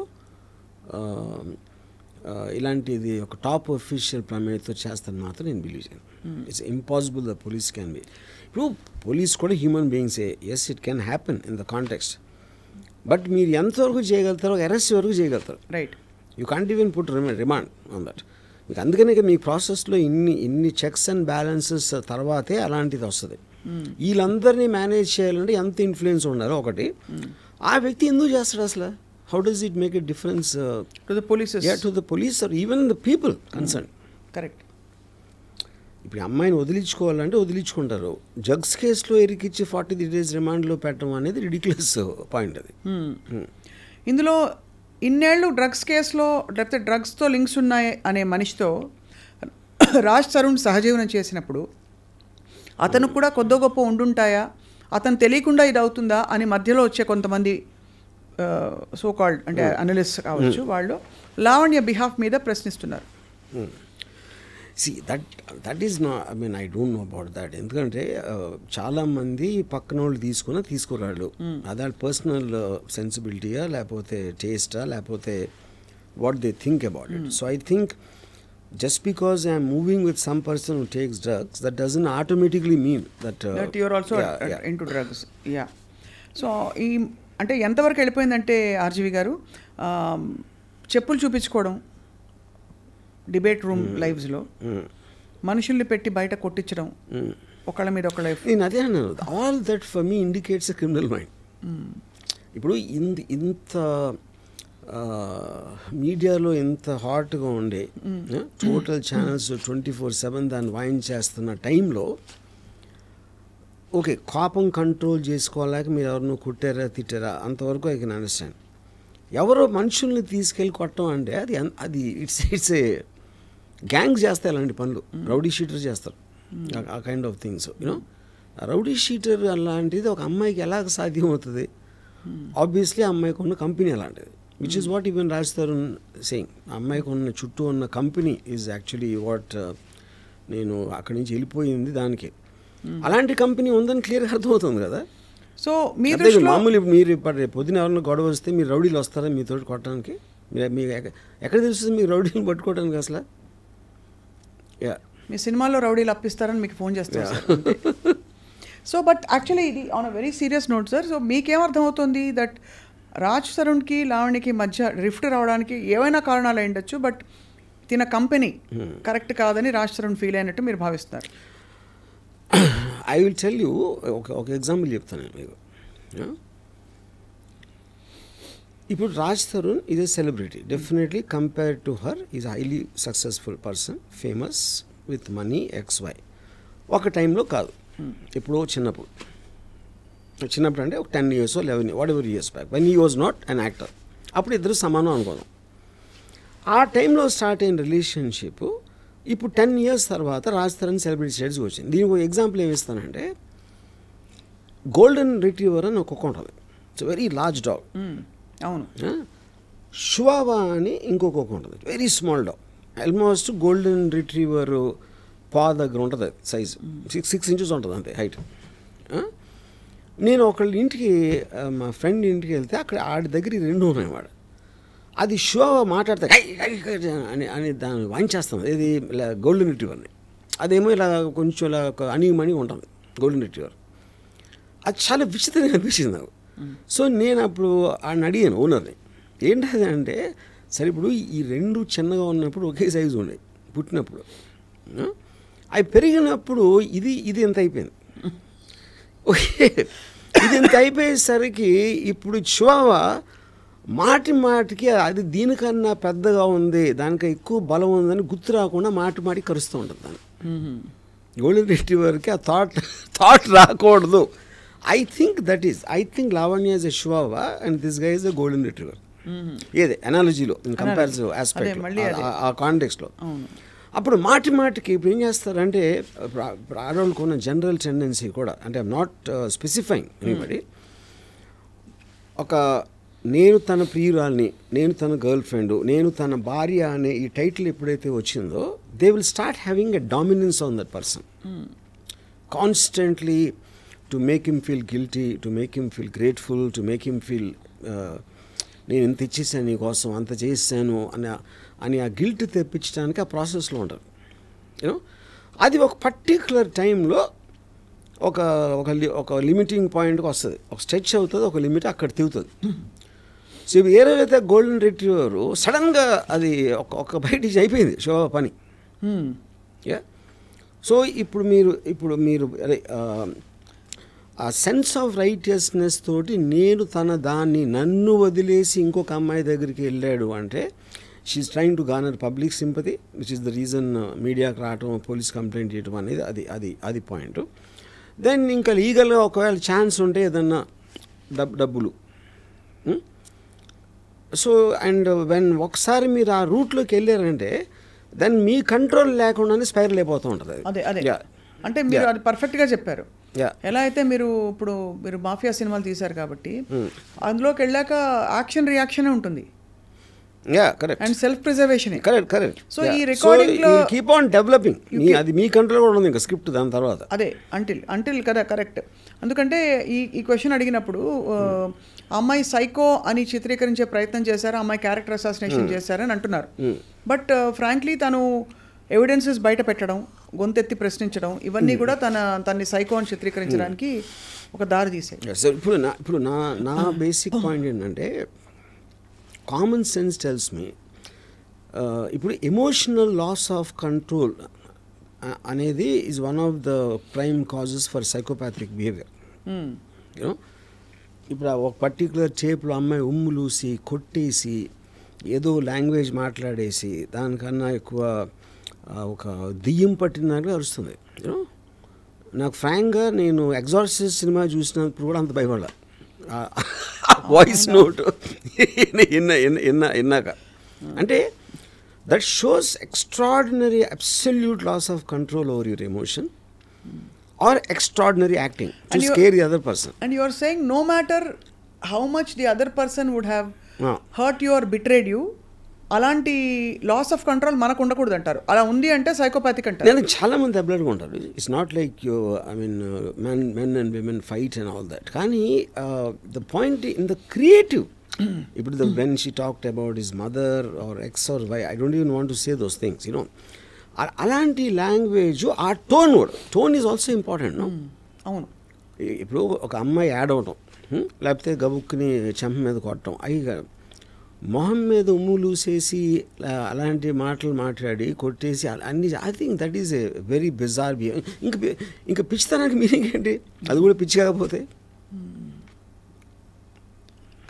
ఇలాంటిది ఒక top official ప్రమేయంతో చేస్తాను మాత్రం నేను believe చేయను. It's impossible the police can be. ఇప్పుడు police కూడా human బీయింగ్సే, yes it can happen in the context, but మీరు ఎంతవరకు చేయగలుగుతారో అరెస్ట్ వరకు చేయగలుగుతారు. Right. You can't even put remand on that. మీకు అందుకనే మీ ప్రాసెస్లో ఇన్ని చెక్స్ అండ్ బ్యాలెన్సెస్ తర్వాతే అలాంటిది వస్తుంది. వీళ్ళందరినీ మేనేజ్ చేయాలంటే ఎంత ఇన్ఫ్లుయెన్స్ ఉండాలో ఒకటి. ఆ వ్యక్తి ఎందుకు చేస్తాడు అసలు? How does it make a difference to the police? To the police or even the people concern. Correct. ఇప్పుడు అమ్మాయిని వదిలించుకోవాలంటే వదిలించుకుంటారు. డ్రగ్స్ కేసులో ఇరికిచ్చి 43 days రిమాండ్లో పెట్టడం అనేది రిడిక్యులస్ పాయింట్ అది. ఇందులో ఇన్నేళ్ళు డ్రగ్స్ కేసులో లేకపోతే డ్రగ్స్తో లింక్స్ ఉన్నాయి అనే మనిషితో రాజ్ తరుణ్ సహజీవనం చేసినప్పుడు అతను కూడా కొద్దో గొప్ప ఉండుంటాయా, అతను తెలియకుండా ఇది అవుతుందా అని మధ్యలో వచ్చే కొంతమంది సో కాల్డ్ అంటే అనలిస్ట్ కావచ్చు, వాళ్ళు లావణ్య బిహాఫ్ మీద ప్రశ్నిస్తున్నారు. See, that is not, I mean, I don't know about that. ఎందుకంటే చాలామంది పక్కన వాళ్ళు తీసుకురాళ్ళు, అదే పర్సనల్ సెన్సిబిలిటీయా లేకపోతే టేస్టా లేకపోతే what they think about it. So I think just because I am moving with some person who takes drugs, that doesn't automatically mean that you are also into drugs. Yeah. So ఈ అంటే ఎంతవరకు వెళ్ళిపోయిందంటే RGV గారు చెప్పులు చూపించుకోవడం debate room లైవ్స్లో, మనుషుల్ని పెట్టి బయట కొట్టించడం, ఒకళ్ళ మీద ఒకళ్ళ. నేను అదే అన్నాను, all that for me indicates a criminal mind. ఇప్పుడు ఇంత మీడియాలో ఎంత హాట్గా ఉండే టోటల్ ఛానల్స్ 24/7 దాన్ని వాయించేస్తున్న టైంలో ఓకే కోపం కంట్రోల్ చేసుకోలేక మీరు ఎవరినో కుట్టారా తిట్టారా అంతవరకు ఐ కెన్ అండర్స్టాండ్. ఎవరో మనుషుల్ని తీసుకెళ్ళి కొట్టడం అంటే అది ఇట్స్ ఏ గ్యాంగ్ చేస్తాయి అలాంటి పనులు, రౌడీ షీటర్ చేస్తారు ఆ kind of things. You know rowdy sheeter అలాంటిది ఒక అమ్మాయికి ఎలాగ సాధ్యం అవుతుంది? ఆబ్వియస్లీ అమ్మాయికి ఉన్న కంపెనీ అలాంటిది, which is what even Raj Tarun saying. అమ్మాయికి ఉన్న చుట్టూ ఉన్న కంపెనీ ఈజ్ యాక్చువల్లీ వాట్ నేను అక్కడి నుంచి వెళ్ళిపోయింది దానికి. అలాంటి కంపెనీ ఉందని క్లియర్గా అర్థమవుతుంది కదా. సో మామూలు మీరు పొద్దున ఎవరైనా గొడవ వస్తే మీరు రౌడీలు వస్తారా మీతో కొట్టడానికి? మీకు ఎక్కడ తెలుస్తుంది మీకు రౌడీలు పట్టుకోవడానికి అసలు? మీ సినిమాలో రౌడీలు అప్పిస్తారని మీకు ఫోన్ చేస్తారు. సో బట్ యాక్చువల్లీ ఇది on a very serious note sir. So మీకేమర్థమవుతుంది దట్ రాజ్ తరుణ్కి లావణ్యకి మధ్య రిఫ్ట్ రావడానికి ఏవైనా కారణాలు ఉండొచ్చు, బట్ తిన కంపెనీ కరెక్ట్ కాదని రాజ్ తరుణ్ ఫీల్ అయినట్టు మీరు భావిస్తున్నారు? ఐ విల్ టెల్ యూ ఒక ఎగ్జాంపుల్ చెప్తాను మీకు. ఇప్పుడు Raj Tarun is a celebrity, definitely compared to her is highly successful person, famous with money XY. ఒక టైంలో కాదు, ఎప్పుడో చిన్నప్పుడు. చిన్నప్పుడు అంటే ఒక 10 years 11 what ever years back when he was not an actor. అప్పుడు ఇద్దరు సమానం అనుకోదాం. ఆ టైంలో స్టార్ట్ అయిన రిలేషన్షిప్ ఇప్పుడు 10 years తర్వాత రాజ్ తరుణ్ సెలబ్రిటీ స్టేట్స్కి వచ్చింది. దీనికి ఒక ఎగ్జాంపుల్ ఏమి ఇస్తానంటే, గోల్డెన్ రిట్రీవర్ అని ఒక కుక్క ఉంటుంది. It's very large dog. అవును. షువావా అని ఇంకో కుక్క ఉంటుంది, very small dog. Almost golden retriever పా దగ్గర ఉంటుంది సైజు, 6 inches ఉంటుంది అంతే హైట్. నేను ఒకళ్ళ ఇంటికి, మా ఫ్రెండ్ ఇంటికి వెళ్తే అక్కడ ఆడి దగ్గర 2 ఉన్నాయి. వాడు అది షువావా మాట్లాడితే అని అని దాన్ని వాయించేస్తాను. ఇది ఇలా గోల్డెన్ రిట్రీవర్ని. అదేమో ఇలా కొంచెం ఇలా అణిగిమణి ఉంటుంది గోల్డెన్ రిట్రీవర్. అది చాలా విచిత్రంగా అనిపించింది నాకు. సో నేను అప్పుడు ఆయన అడిగాను ఓనర్ని, ఏంటది అంటే, సరే ఇప్పుడు ఈ 2 చిన్నగా ఉన్నప్పుడు ఒకే సైజు ఉండే పుట్టినప్పుడు, అవి పెరిగినప్పుడు ఇది ఎంత అయిపోయింది. ఓకే, ఇది ఎంత అయిపోయేసరికి ఇప్పుడు చివావా మాటికి అది దీనికన్నా పెద్దగా ఉంది, దానికి ఎక్కువ బలం ఉందని గుర్తు రాకుండా మాటికి కరుస్తూ ఉంటుంది దాన్ని. గోల్డెన్ రిట్రీవర్కి ఆ థాట్ రాకూడదు. I think Lavanya is a Chihuahua and this guy is a golden retriever. ఏదే అనాలజీలో ఇన్ కంపారిటివ్ ఆస్పెక్ట్ ఆ కాంటెక్స్లో. అప్పుడు మాటికి ఇప్పుడు ఏం చేస్తారంటే, ఆడవాళ్ళకు ఉన్న జనరల్ టెండెన్సీ కూడా, అంటే ఐఎమ్ నాట్ స్పెసిఫైయింగ్ ఎనీబడి, ఒక నేను తన ప్రియురాల్ని, నేను తన గర్ల్ ఫ్రెండ్, నేను తన భార్య అనే ఈ టైటిల్ ఎప్పుడైతే వచ్చిందో, they will start having a dominance on that person constantly, to make him feel guilty, to make him feel grateful, to make him feel నేను ఇంత ఇచ్చేసాను నీకోసం, అంత చేసాను అని ఆ గిల్ట్ తెప్పించడానికి ఆ ప్రాసెస్లో ఉంటారు. యూనో, అది ఒక పర్టిక్యులర్ టైంలో ఒక లిమిటింగ్ పాయింట్కి వస్తుంది, ఒక స్ట్రెచ్ అవుతుంది, ఒక లిమిట్ అక్కడ తిరుగుతుంది. సో ఇవి ఏదైతే గోల్డెన్ రిట్రీవర్ సడన్గా అది ఒక బయటికి అయిపోయింది షో పని. సో ఇప్పుడు మీరు అదే ఆ సెన్స్ ఆఫ్ రైటియస్నెస్ తోటి నన్ను వదిలేసి ఇంకొక అమ్మాయి దగ్గరికి వెళ్ళాడు అంటే, she's trying to garner public sympathy, which is the reason మీడియాకి రావటం, పోలీస్ కంప్లైంట్ చేయటం అనేది అది పాయింట్. దెన్ ఇంకా లీగల్గా ఒకవేళ ఛాన్స్ ఉంటే ఏదన్నా డబ్బులు. సో అండ్ ఒకసారి మీరు ఆ రూట్లోకి వెళ్ళారంటే దెన్ మీ కంట్రోల్ లేకుండానే స్పైరల్ అయిపోతూ ఉంటుంది. అదే అంటే మీరు అది పర్ఫెక్ట్గా చెప్పారు. ఎలా అయితే మీరు మాఫియా సినిమాలు తీశారు కాబట్టి అందులోకి వెళ్ళాక యాక్షన్ రియాక్షన్ ఉంటుంది. And self preservation. Correct. So ఈ రికార్డింగ్ లో కీప్ ఆన్ డెవలపింగ్, అది మీ కంట్రోల్ కూడా ఉంది ఇంకా స్క్రిప్ట్ దాని తర్వాత. అదే అంటిల్ కదా, కరెక్ట్. ఎందుకంటే ఈ క్వశ్చన్ అడిగినప్పుడు అమ్మాయి సైకో అని చిత్రీకరించే ప్రయత్నం చేశారు, అమ్మాయి క్యారెక్టర్ అసాసినేషన్ చేశారని అంటున్నారు. బట్ ఫ్రాంక్లీ తను ఎవిడెన్సెస్ బయట పెట్టడం, గొంతెత్తి ప్రశ్నించడం, ఇవన్నీ కూడా తన్ని సైకో అని చిత్రీకరించడానికి ఒక దారి తీసాయి. ఇప్పుడు నా బేసిక్ పాయింట్ ఏంటంటే, కామన్ సెన్స్ టెల్స్ మీ, ఇప్పుడు ఎమోషనల్ లాస్ ఆఫ్ కంట్రోల్ అనేది is one of the prime causes for psychopathic behaviour. You know, ఇప్పుడు ఒక పర్టికులర్ టేప్లో అమ్మాయి ఉమ్ములూసి కొట్టేసి ఏదో లాంగ్వేజ్ మాట్లాడేసి దానికన్నా ఎక్కువ ఒక దెయ్యం పట్టినట్టుగా అరుస్తుంది. యూనో, నాకు ఫ్రాంక్గా నేను ఎగ్జార్సిస్ట్ సినిమా చూసినప్పుడు కూడా అంత భయపడ, వాయిస్ నోట్ విన్నాక. అంటే that shows extraordinary absolute loss of control over your emotion or extraordinary acting to scare the other person. And you are saying no matter how much the other person would have hurt you or betrayed you, అలాంటి loss of control మనకు ఉండకూడదు అంటారు. అలా ఉంది అంటే psychopathic అంటారు. నేను చాలా మంది అబ్లర్గా ఉంటారు. It's not like you, I mean men and women fight and all that. కానీ the point in the creative, ఇప్పుడు when she talked about his mother or X or Y, I don't even want to say those things, you know, అలాంటి language, ఆ tone is also important. అవును. ఇప్పుడు ఒక అమ్మాయి add అవటం, లేకపోతే గబుక్కుని చెంప మీద కొట్టడం, అవి మొహం మీద ఉమ్ములూసేసి అలాంటి మాటలు మాట్లాడి కొట్టేసి అన్ని, I think that is a very bizarre behaviour. ఇంకా పిచ్చితనానికి మీనింగ్ ఏంటి? అది కూడా పిచ్చి కాకపోతే.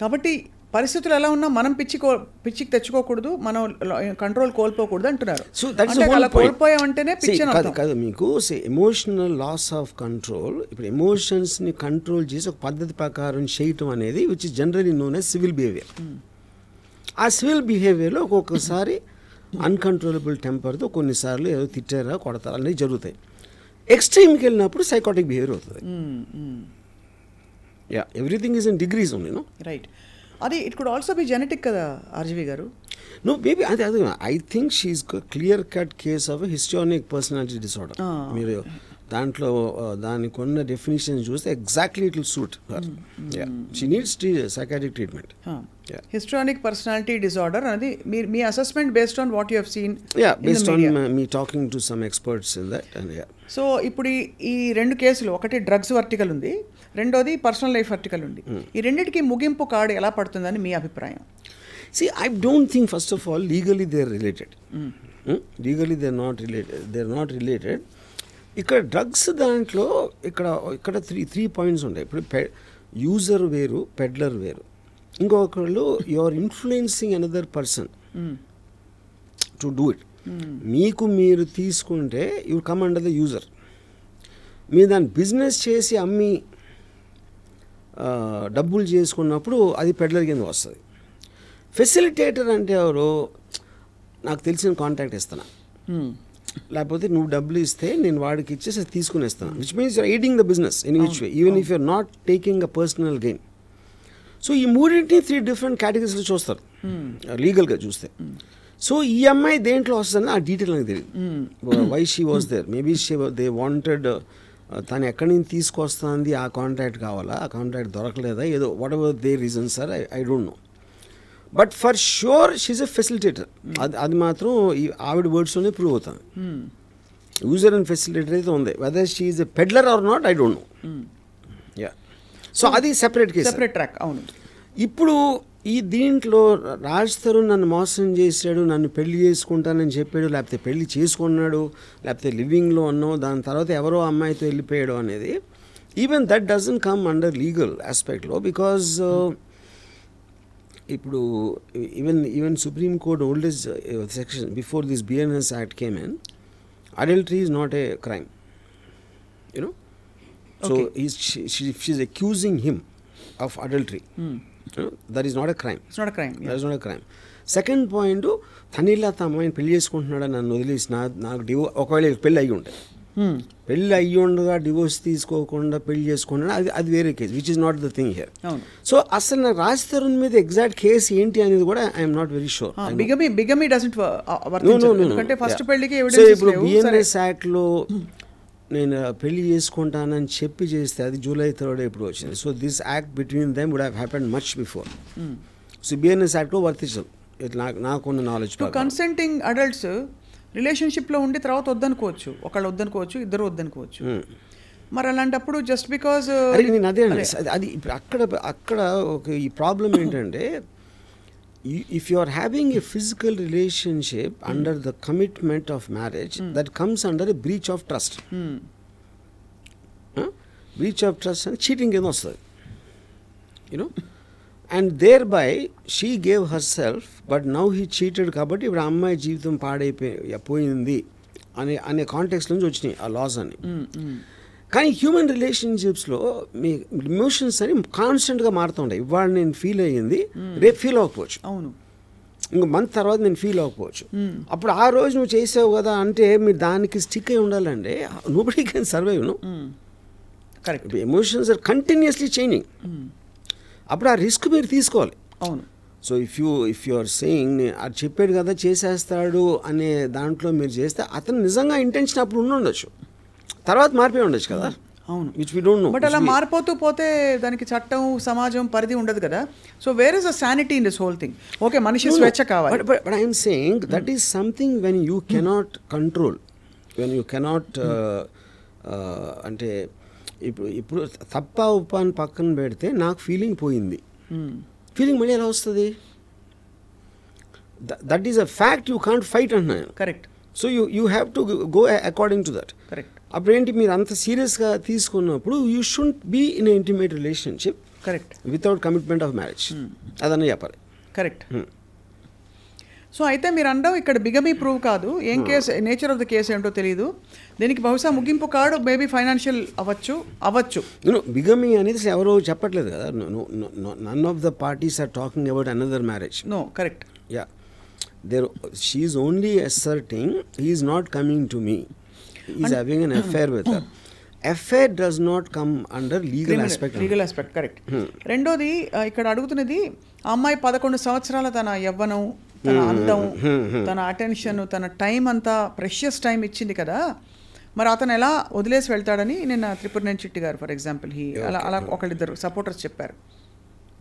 కాబట్టి పరిస్థితులు ఎలా ఉన్నా మనం పిచ్చికి తెచ్చుకోకూడదు, మనం కంట్రోల్ కోల్పోకూడదు అంటున్నారు. సో దట్స్ అంటే ద అలా హోల్ పాయింట్. కోల్పోయామంటేనే పిచ్చి అని అర్థం. కాదు మీకు ఎమోషనల్ లాస్ ఆఫ్ కంట్రోల్. ఇప్పుడు ఎమోషన్స్ని కంట్రోల్ చేసి ఒక పద్ధతి ప్రకారం చేయటం అనేది which is generally known as civil behaviour. ఆ సివిల్ బిహేవియర్లో ఒక్కొక్కసారి అన్కంట్రోలబుల్ టెంపర్తో కొన్నిసార్లు ఏదో తిట్టారా కొడతారా అనేది జరుగుతాయి. ఎక్స్ట్రీమ్కి వెళ్ళినప్పుడు సైకాటిక్ బిహేవియర్ అవుతుంది. Yeah, everything is in degrees only. No right. అది it could also be genetic కదా ఆర్జీవి గారు? నో మేబీ అదే I think she's clear cut case of histrionic personality disorder. మీరు దాంట్లో దానికి ఉన్న డెఫినేషన్ చూస్తే exactly it will suit her. She needs psychiatric treatment. Histrionic personality disorder అనేది మీ assessment based on what you have seen? Based on మీ talking to some experts in that. And so ఇప్పుడు ఈ రెండు కేసులు, ఒకటి డ్రగ్స్ వర్టికల్ ఉంది, రెండోది పర్సనల్ లైఫ్ వర్టికల్ ఉంది. ఈ రెండింటికి ముగింపు కార్డు ఎలా పడుతుందని మీ అభిప్రాయం? See, I don't think, first of all, legally they are related. Legally they are not related. They are not related. ఇక్కడ డ్రగ్స్ దాంట్లో ఇక్కడ త్రీ పాయింట్స్ ఉంటాయి. ఇప్పుడు యూజర్ వేరు, పెడ్లర్ వేరు. ఇంకొకళ్ళు you are influencing another person to do it. మీకు మీరు తీసుకుంటే you come under the user. మీరు దాన్ని బిజినెస్ చేసి అమ్మి డబ్బులు చేసుకున్నప్పుడు అది పెడ్లర్ కింద వస్తుంది. ఫెసిలిటేటర్ అంటే ఎవరు? నాకు తెలిసిన కాంటాక్ట్ ఇస్తాను, లేకపోతే నువ్వు డబ్బులు ఇస్తే నేను వాడికి ఇచ్చేసి తీసుకునేస్తాను, which means you're aiding the business in which way, even if you're not taking a personal gain. So ఈ మూడింటిని 3 డిఫరెంట్ కేటగిరీస్లో చూస్తారు లీగల్గా చూస్తే. సో ఈ అమ్మాయి దేంట్లో వస్తుందని ఆ డీటెయిల్ నాకు తెలియదు. Why she was there, maybe they wanted, తను ఎక్కడి నుంచి తీసుకొస్తుంది, ఆ కాంటాక్ట్ కావాలా, ఆ కాంటాక్ట్ దొరకలేదా, ఏదో whatever they reasons are, I don't know. But for sure she's a facilitator. అది మాత్రం ఈ ఆవిడ వర్డ్స్లోనే ప్రూవ్ అవుతుంది. యూజర్ అండ్ ఫెసిలిటేటర్ అయితే ఉంది. Whether she is a peddler or not I don't know. Yeah, so అది సెపరేట్ కేసు, సెపరేట్ ట్రాక్. అవును. ఇప్పుడు ఈ దీంట్లో రాజ్ తరుణ్ నన్ను మోసం చేశాడు, నన్ను పెళ్లి చేసుకుంటానని చెప్పాడు, లేకపోతే పెళ్లి చేసుకున్నాడు, లేకపోతే లివింగ్లో ఉన్నావు, దాని తర్వాత ఎవరో అమ్మాయితో వెళ్ళిపోయాడు అనేది, even that doesn't come under legal ఆస్పెక్ట్లో. బికాజ్ ఇప్పుడు even supreme court oldest section before this BNS act came in, adultery is not a crime, you know. So she's accusing him of adultery. That is not a crime. It's not a crime. That is not a crime. Second point, తనిలా తన అమ్మాయిని పెళ్లి చేసుకుంటున్నాడని నన్ను వదిలేసి నాకు ఒకవేళ పెళ్ళి అయ్యి ఉంటాయి, పెళ్ళి అయ్యి ఉండగా డివోర్స్ తీసుకోకుండా పెళ్లి చేసుకున్నాడు, అది వేరే case, which is not the thing here. So అసలు నాకు రాజ్ తరుణ్ మీద ఎగ్జాక్ట్ కేసు ఏంటి అనేది కూడా I'm not very sure. Bigamy doesn't వర్తించదు, ఎందుకంటే ఫస్ట్ పెళ్లికి ఎవిడెన్స్ లేవు. ఇప్పుడు బిఎన్ఎస్ యాక్ట్లో నేను పెళ్లి చేసుకుంటానని చెప్పి చేస్తే అది July 3rd ఇప్పుడు వచ్చింది. So this act between them would have happened much before. So BNS యాక్ట్లో వర్తించదు నాకున్న నాలెడ్జ్. కన్సెంటింగ్ అడల్ట్స్ రిలేషన్షిప్లో ఉండి తర్వాత వద్దనుకోవచ్చు, ఒకళ్ళు వద్దనుకోవచ్చు, ఇద్దరు వద్దనుకోవచ్చు. మరి అలాంటప్పుడు జస్ట్ బికాజ్ నేను అదే అది ఇప్పుడు అక్కడ ఒక ఈ ప్రాబ్లం ఏంటంటే, if you are having a physical relationship under the commitment of marriage, that comes under a breach of trust. Breach of trust and cheating is also, you know, and thereby she gave herself, but now he cheated కాబట్టి ఇప్పుడు అమ్మాయి జీవితం పాడైపోయింది అనే context నుంచి వచ్చినాయి ఆ loss అని. కానీ హ్యూమన్ రిలేషన్షిప్స్లో మీ ఎమోషన్స్ అని కాన్స్టెంట్గా మారుతుంటాయి. ఇవాళ నేను ఫీల్ అయ్యింది, రేపు ఫీల్ అవ్వకపోవచ్చు, అవును, ఇంకో మంత్ తర్వాత నేను ఫీల్ అవ్వకపోవచ్చు. అప్పుడు ఆ రోజు నువ్వు చేసావు కదా అంటే మీరు దానికి స్టిక్ అయి ఉండాలంటే nobody can survive. No, correct. Emotions are continuously changing. అప్పుడు ఆ రిస్క్ మీరు తీసుకోవాలి. అవును. So if you are saying అది చెప్పాడు కదా చేసేస్తాడు అనే దాంట్లో మీరు చేస్తే అతను నిజంగా ఇంటెన్షన్ అప్పుడు ఉండొచ్చు, తర్వాత మారిపోయి ఉండొచ్చు కదా. అవును, which we don't know. But అలా మారిపోతూ పోతే దానికి చట్టం, సమాజం పరిధి ఉండదు కదా. So where is the sanity in this whole thing? Okay, మనిషి స్వేచ్ఛ కావాలి, but I'm saying that is something when you cannot control, when you cannot అంటే ఇప్పుడు తప్ప ఉపాన్ని పక్కన పెడితే నాకు ఫీలింగ్ పోయింది, ఫీలింగ్ మళ్ళీ ఎలా వస్తుంది? That is a fact, you can't fight అంటున్నాను. Correct. So you have to go according to that. Correct. అప్పుడు ఏంటి, మీరు అంత సీరియస్గా తీసుకున్నప్పుడు you should be in a intimate relationship correct. Without commitment of marriage అదన్నీ చెప్పాలి. కరెక్ట్. సో అయితే మీరు అనడం ఇక్కడ బిగమీ ప్రూవ్ కాదు, ఏం case, nature of the case ఏంటో తెలియదు, దీనికి బహుశా ముగింపు కాడు మేబీ ఫైనాన్షియల్ అవ్వచ్చు. బిగమీ అనేది ఎవరో చెప్పట్లేదు కదా. None of the parties are talking about another marriage. No, correct. Yeah, she is only asserting he is not coming to me, he is having an affair with her. Affair does not come under legal aspect. Correct. రెండోది ఇక్కడ అడుగుతున్నది, ఆ అమ్మాయి 11 సంవత్సరాల తన యవ్వనం, తన అందం, తన అటెన్షన్, తన టైం అంతా ప్రెషియస్ టైం ఇచ్చింది కదా, మరి అతను ఎలా వదిలేసి వెళ్తాడని నిన్న త్రిపురనేని చిట్టి గారు ఫర్ ఎగ్జాంపుల్ అలా ఒకళ్ళిద్దరు సపోర్టర్స్ చెప్పారు.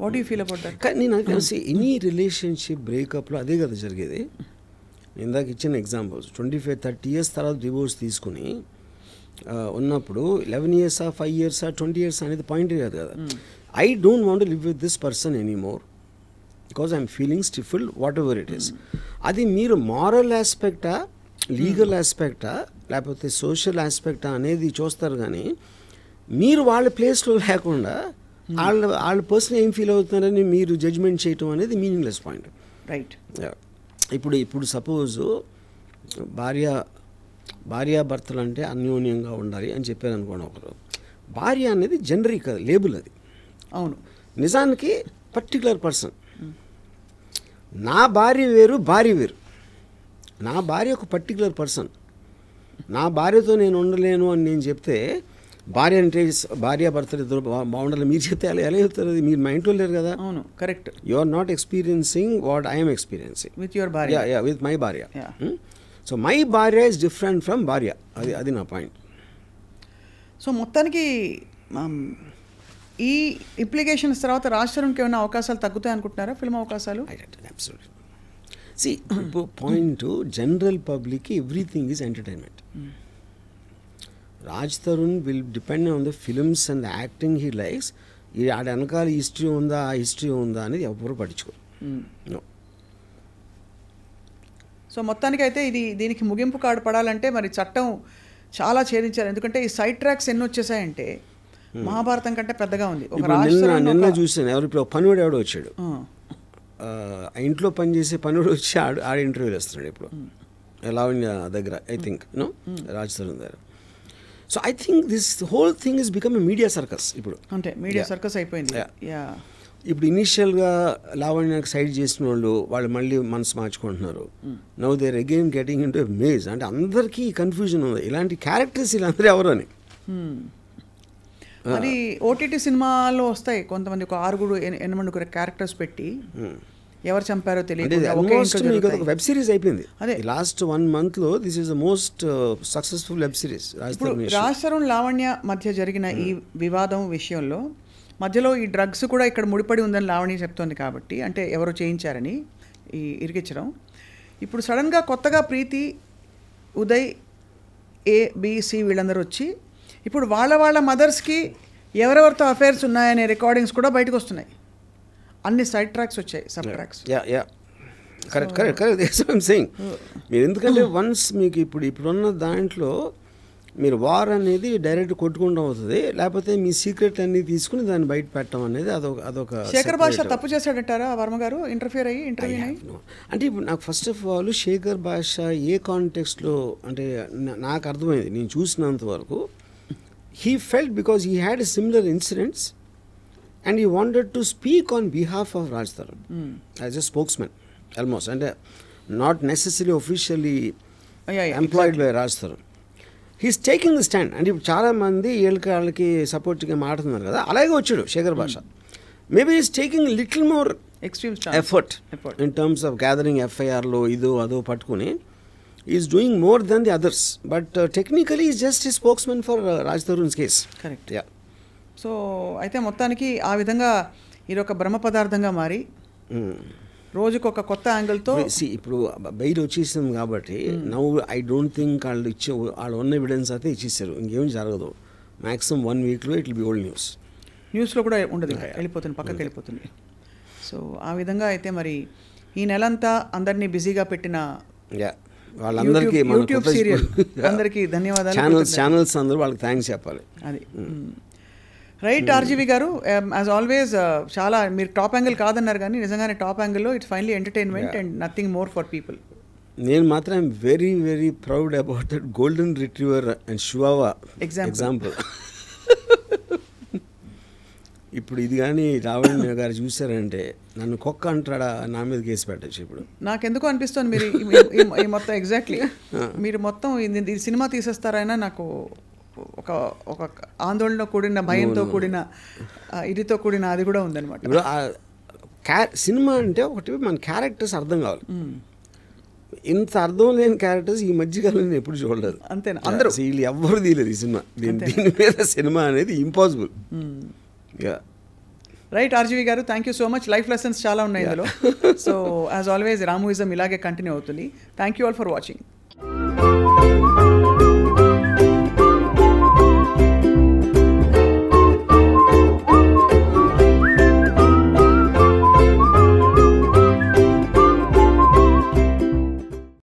What you feel about that? నేను ఎనీ రిలేషన్షిప్ బ్రేకప్లో అదే కదా జరిగేది. ఇందాక ఇచ్చిన ఎగ్జాంపుల్స్ 25-30 years తర్వాత డివోర్స్ తీసుకుని ఉన్నప్పుడు 11 years 5 years 20 years అనేది పాయింట్ కాదు కదా. I don't want live with this person anymore because I'm feeling stifled whatever it is. అది మీరు మారల్ ఆస్పెక్టా, లీగల్ ఆస్పెక్టా, లేకపోతే సోషల్ ఆస్పెక్టా అనేది చూస్తారు, కానీ మీరు వాళ్ళ ప్లేస్లో లేకుండా వాళ్ళ పర్సన్ ఏం ఫీల్ అవుతున్నారని మీరు జడ్జ్మెంట్ చేయటం అనేది మీనింగ్లెస్ పాయింట్. రైట్. ఇప్పుడు సపోజు భార్యాభర్తలు అంటే అన్యోన్యంగా ఉండాలి అని చెప్పారు అనుకోండి ఒకరు. భార్య అనేది జనరిక్ కదా, లేబుల్ అది. అవును. నిజానికి పర్టికులర్ పర్సన్. నా భార్య వేరు, భార్య వేరు. నా భార్య ఒక పర్టికులర్ పర్సన్. నా భార్యతో నేను ఉండలేను అని నేను చెప్తే, భార్య అంటే భార్యాభర్తలు ఇద్దరు బాగుండాలి మీరు చెప్తే ఎలా చెప్తారు? అది మీరు మా ఇంట్లో లేరు కదా. అవును, correct. You are not experiencing what I'm experiencing with your భార్య. విత్ మై భార్య. సో మై భార్య ఇస్ డిఫరెంట్ ఫ్రమ్ భార్య. అది నా పాయింట్. సో మొత్తానికి ఈ ఇంప్లికేషన్స్ తర్వాత రాజ్ తరుణ్కి ఏమైనా అవకాశాలు తగ్గుతాయి అనుకుంటున్నారా, ఫిల్మ్ అవకాశాలు? అబ్సల్యూట్లీ. సి పాయింట్, జనరల్ పబ్లిక్కి everything is entertainment. Raj Tarun will depend on the films and the acting he likes. ఆడ వెనకాల హిస్టరీ ఉందా, ఆ హిస్టరీ ఉందా అనేది ఎవరు పట్టించుకోరు. సో మొత్తానికి అయితే దీనికి ముగింపు కార్డు పడాలంటే మరి చట్టం చాలా ఛేదించారు. ఎందుకంటే ఈ సైడ్ ట్రాక్స్ ఎన్ని వచ్చేసాయంటే మహాభారతం కంటే పెద్దగా ఉంది. నిన్న చూసాను, ఇప్పుడు పనుడు ఎవడో వచ్చాడు, ఇంట్లో పనిచేసే పనుడు వచ్చి ఆడ ఇంటర్వ్యూలు వేస్తున్నాడు ఇప్పుడు లావణ్య దగ్గర, ఐ థింక్ రాజ్ తరుణ్ దగ్గర. So I think this whole thing is become a media circus. ఇప్పుడు అంటే మీడియా సర్కస్ అయిపోయింది. ఇప్పుడు ఇనీషియల్గా లావణ్యకు సైడ్ చేసిన వాళ్ళు మళ్ళీ మనసు మార్చుకుంటున్నారు. Now there again getting in to maze. అంటే అందరికీ కన్ఫ్యూజన్ ఉంది, ఇలాంటి క్యారెక్టర్స్ వీళ్ళందరూ ఎవరు అని. మరి ఓటీటీ సినిమాలో వస్తాయి కొంతమంది, ఒక 6-8 క్యారెక్టర్స్ పెట్టి ఎవరు చంపారో తెలియదు. వెబ్ సిరీస్ అయిపోయింది అదే లాస్ట్ 1 month లో. This is the most successful web series. Raj Tarun Lavanya మధ్య జరిగిన ఈ వివాదం విషయంలో మధ్యలో ఈ డ్రగ్స్ కూడా ఇక్కడ ముడిపడి ఉందని లావణ్య చెప్తోంది కాబట్టి, అంటే ఎవరో చేయించారని ఈ ఇరికించడం. ఇప్పుడు సడన్గా కొత్తగా ప్రీతి, ఉదయ్, ABC వీళ్ళందరూ వచ్చి ఇప్పుడు వాళ్ళ మదర్స్కి ఎవరెవరితో అఫైర్స్ ఉన్నాయనే రికార్డింగ్స్ కూడా బయటకు వస్తున్నాయి. అన్ని సైడ్ ట్రాక్స్ వచ్చాయి, సబ్ ట్రాక్స్. Correct saying. మీరు ఎందుకంటే వన్స్ మీకు ఇప్పుడున్న దాంట్లో మీరు వార్ అనేది డైరెక్ట్ కొట్టుకుంటూ అవుతుంది, లేకపోతే మీ సీక్రెట్ అన్ని తీసుకుని దాన్ని బయట పెట్టడం అనేది అదొక. శేఖర్ భాష తప్పు చేశాడంటారా వర్మ గారు ఇంటర్వ్యూ అయ్యి? అంటే ఇప్పుడు నాకు ఫస్ట్ ఆఫ్ ఆల్ శేఖర్ భాష ఏ కాంటెక్స్ట్లో అంటే నాకు అర్థమైంది, నేను చూసినంత వరకు he felt because he had a similar incidents and he wanted to speak on behalf of Raj Tharun as a spokesman almost, and not necessarily officially employed by Raj Tharun. He's taking the stand. And ఇప్పుడు చాలా మంది వీళ్ళకి సపోర్ట్గా మాట్లాడుతున్నారు కదా, అలాగే వచ్చాడు Shekhar Basha. Maybe is taking little more extreme effort in terms of gathering ఎఫ్ఐఆర్లో అదో పట్టుకుని is doing more than the others, but technically is just ఈ spokesmen for Raj Tarun's case. Correct. So అయితే మొత్తానికి ఆ విధంగా ఇది ఒక బ్రహ్మ పదార్థంగా మారి రోజుకు ఒక కొత్త యాంగిల్తో ఇప్పుడు బయట వచ్చేసింది కాబట్టి నౌ ఐ డోంట్ థింక్ వాళ్ళు ఉన్న ఎవిడెన్స్ అయితే ఇచ్చేసారు, ఇంకేం జరగదు. మ్యాక్సిమం 1 weekలో ఇట్ విల్ బి ఓల్డ్ న్యూస్లో కూడా ఉండదు, వెళ్ళిపోతుంది, పక్కకి వెళ్ళిపోతుంది. సో ఆ విధంగా అయితే మరి ఈ నెలంతా అందరినీ బిజీగా పెట్టిన వాళ్ళందరికీ యూట్యూబ్ సీరియల్ అందరికీ ధన్యవాదాలు. ఛానల్స్ అందరూ వాళ్ళకి థ్యాంక్స్ చెప్పాలి. అది రైట్ ఆర్జీవి గారు, యాజ్ ఆల్వేస్ చాలా మీరు టాప్ యాంగిల్ కాదన్నారు కానీ నిజంగానే టాప్ యాంగిల్లో it's finally entertainment and nothing more for people. నేను మాత్రం I'm very very proud about that golden retriever and chihuahua example. ఇప్పుడు ఇది కానీ లావణ్య గారు చూసారంటే నన్ను కుక్క అంటాడా, నా మీద కేసు పెట్టచ్చు. ఇప్పుడు నాకెందుకు అనిపిస్తుంది మీరు ఈ మొత్తం ఎగ్జాక్ట్లీ మీరు మొత్తం ఇది సినిమా తీసేస్తారైనా నాకు ఒక ఒక ఆందోళనతో కూడిన భయంతో కూడిన ఇదితో కూడిన అది కూడా ఉందన్నమాట. ఇప్పుడు సినిమా అంటే ఒకటి మన క్యారెక్టర్స్ అర్థం కావాలి. ఇంత అర్థం లేని క్యారెక్టర్స్ ఈ మధ్యకాలంలో నేను ఎప్పుడు చూడలేదు. అంతేనా? అందరూ వీళ్ళు ఎవ్వరు తీయలేదు ఈ సినిమా. దీని మీద సినిమా అనేది ఇంపాసిబుల్. రైట్ ఆర్జీవి గారు, thank you so much. Life lessons చాలా ఉన్నాయి ఇందులో. సో యాజ్ ఆల్వేస్ రామూయిజం ఇలాగే కంటిన్యూ అవుతుంది. Thank you all for watching.